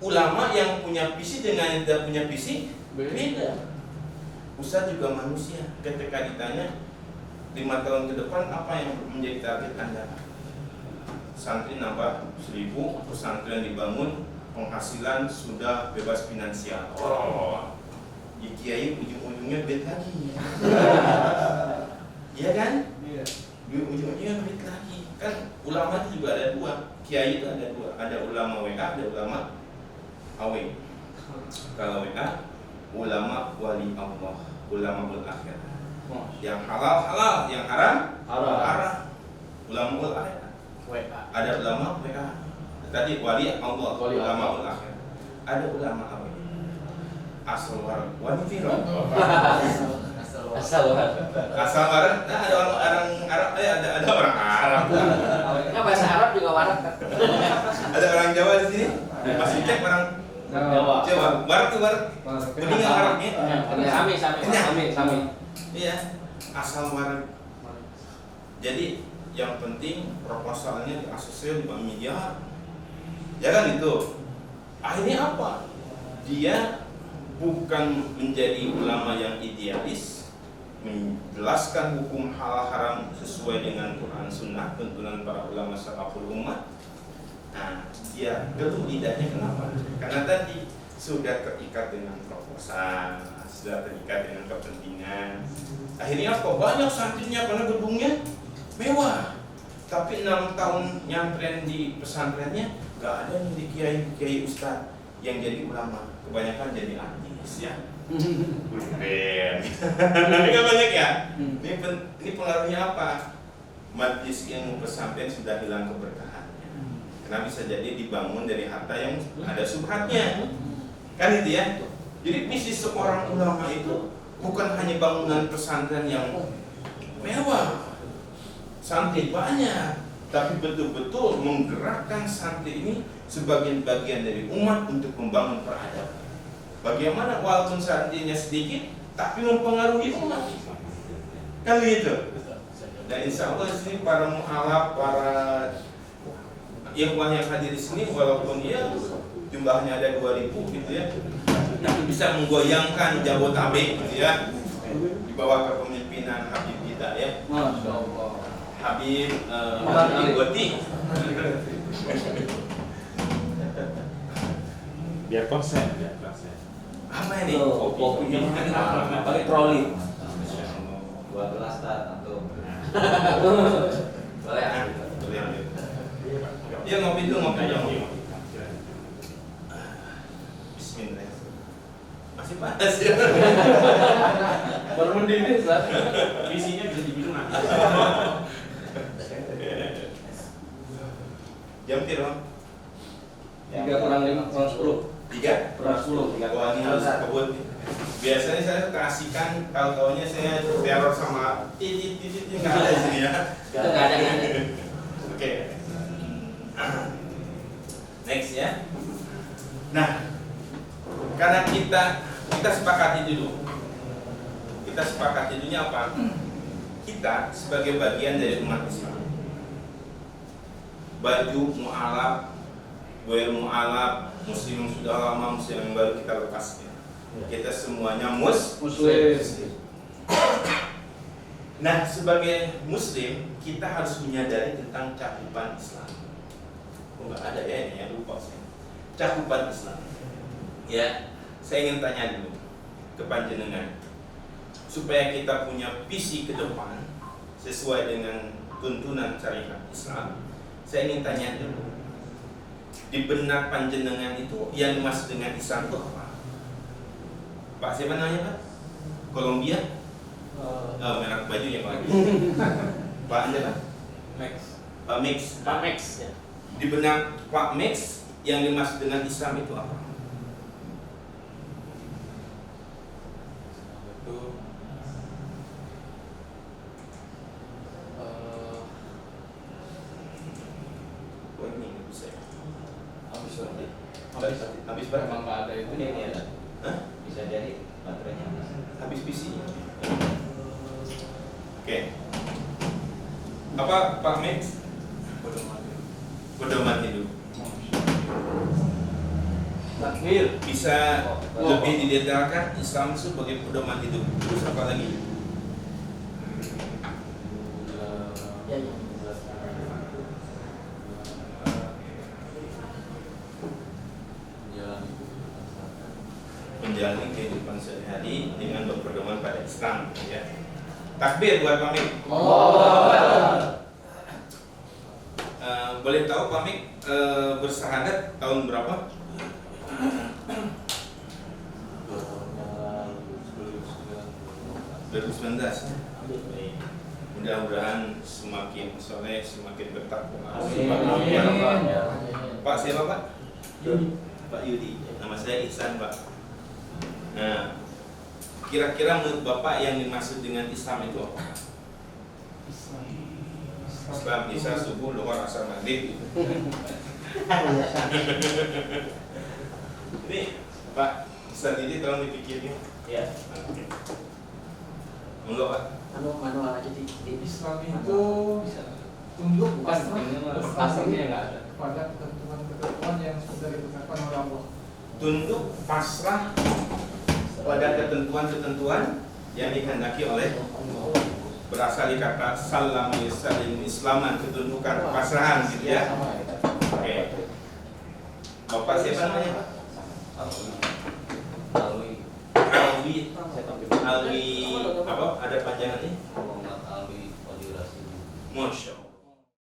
ulama yang punya visi dengan yang tidak punya visi beda. Ustadz juga manusia. Ketika ditanya 5 tahun ke depan apa yang menjadi target Anda? Santri nambah 1000, pesantren dibangun, penghasilan sudah bebas finansial. Oh, di Kiai ujung-ujungnya duit lagi. Iya kan? Iya. Ujung-ujungnya duit lagi. Kan ulama itu juga ada 2. Kiai itu ada 2. Ada ulama WA, ada ulama AW. Kalau WA, ulama wali Allah, ulama berakhir. Yang halal, yang haram, haram. Ulama berakhir. Ada ulama WA. Tadi wali Allah, ulama berakhir. Ada ulama AW. Asal warak wanfiro. Asal Warak. Nah, ada orang Arab, ada orang Arab. Nah, bahasa Arab juga warak kan? Ada orang Jawa di sini. Masih cek orang Jawa. Jawa. Warak tuh warak. Kuning nggak waraknya? Sami. Iya. Asal warak. Jadi yang penting proposalnya di ACC 5 miliar. Ya kan itu. Akhirnya apa? Dia bukan menjadi ulama yang idealis, menjelaskan hukum halal haram sesuai dengan Quran Sunnah tuntunan para ulama salaful ummah. Nah, dia geluh lidahnya kenapa? Karena tadi sudah terikat dengan proposal, sudah terikat dengan kepentingan. Akhirnya apa? Banyak santrinya karena gedungnya mewah. Tapi 6 tahun nyantren di pesantrennya gak ada nih di kiai ustaz yang jadi ulama. Kebanyakan jadi artis ya. Ini kan banyak ya. Ini pengaruhnya apa? Majlis ilmu pesantren sudah hilang keberkahannya. Karena bisa jadi dibangun dari harta yang ada subhatnya. Kan itu ya. Jadi misi seorang ulama itu bukan hanya bangunan pesantren yang mewah. Santri banyak, tapi betul-betul menggerakkan santri ini sebagai bagian dari umat untuk membangun peradaban. Bagaimana walaupun santrinya sedikit, tapi mempengaruhi umat. Kan gitu. Dan insya Allah di sini para mu'alaf, para ikhwan yang hadir di sini walaupun ya jumlahnya ada 2.000 gitu ya, tapi bisa menggoyangkan Jabodetabek gitu ya, di bawah kepemimpinan Habib kita ya. Masya Allah. Habib Goti. Biar konsen. Apa ini? Kopinya pakai troli. 12 tat atau Boleh ya? Boleh. Ya ngopi dulu. Bismillah. Masih panas ya. Baru mendidih, Ustaz. Visinya bisa diminum nanti. Jam berapa? 3 kurang 5 kurang 10. 3 Kurang 10. Wah, ini harus kebut. Biasanya saya kasihkan tahu-taunya saya teror sama titit nggak ada di sini ya. Itu nggak ada. Oke. Next ya. Nah, karena kita sepakati dulu. Kita sepakati dulunya apa? Kita sebagai bagian dari umat Islam. Baju mu'alaf, goel mu'alaf, muslim yang sudah lama, muslim yang baru kita lepas. Kita semuanya muslim. Nah, sebagai muslim kita harus menyadari tentang cakupan Islam. Oh, nggak ada ya ini yang lupa saya. Cakupan Islam. Ya, saya ingin tanya dulu ke panjenengan supaya kita punya visi ke depan sesuai dengan tuntunan syariat Islam. Saya ingin tanya dulu, di benak panjenengan itu yang dimaksud dengan Islam itu apa? Pak, siapa namanya Pak? Kolombia? Merek bajunya Pak. Pak anda Pak? Max. Pak Mix. Pak Max ya. Di benak Pak Mix yang dimaksud dengan Islam itu apa? Itu Oh ini nggak bisa ya? habis Habis berapa? memang nggak ada itu. ini ada. Hah? Bisa jadi baterainya habis. Habis PC. Oke. Apa Pak Mix? Pedoman hidup. Takbir. Bisa lebih didetailkan Islam itu sebagai pedoman hidup. Terus apa lagi? Ya, ya. Menjalani kehidupan sehari-hari dengan berpedoman pada Islam ya. Takbir buat Pak Mik. Boleh tahu Pak Mik bersahadat tahun berapa? 2019. Mudah-mudahan semakin soleh, semakin bertakwa. Pak siapa Pak? Pak Yudi. Nama saya Ihsan Pak. Nah, kira-kira menurut Bapak yang dimaksud dengan Islam itu apa? Islam bisa subuh, luar, asar, maghrib. Ini Pak Ustaz ini tolong dipikirin. Iya. Monggo Pak. Manual aja di Islam itu tunduk Bukan, pasrah pasarnya nggak ada. pada ketentuan-ketentuan yang sudah ditetapkan oleh Allah. Tunduk pasrah pada ketentuan-ketentuan yang dikehendaki oleh berasal dari kata salam yusallim islaman, ketundukan pasrahan gitu ya. Oke. Bapak siapa namanya Pak? Alwi apa? Ada panjangannya? Muhammad Alwi Wali Rasul. Masya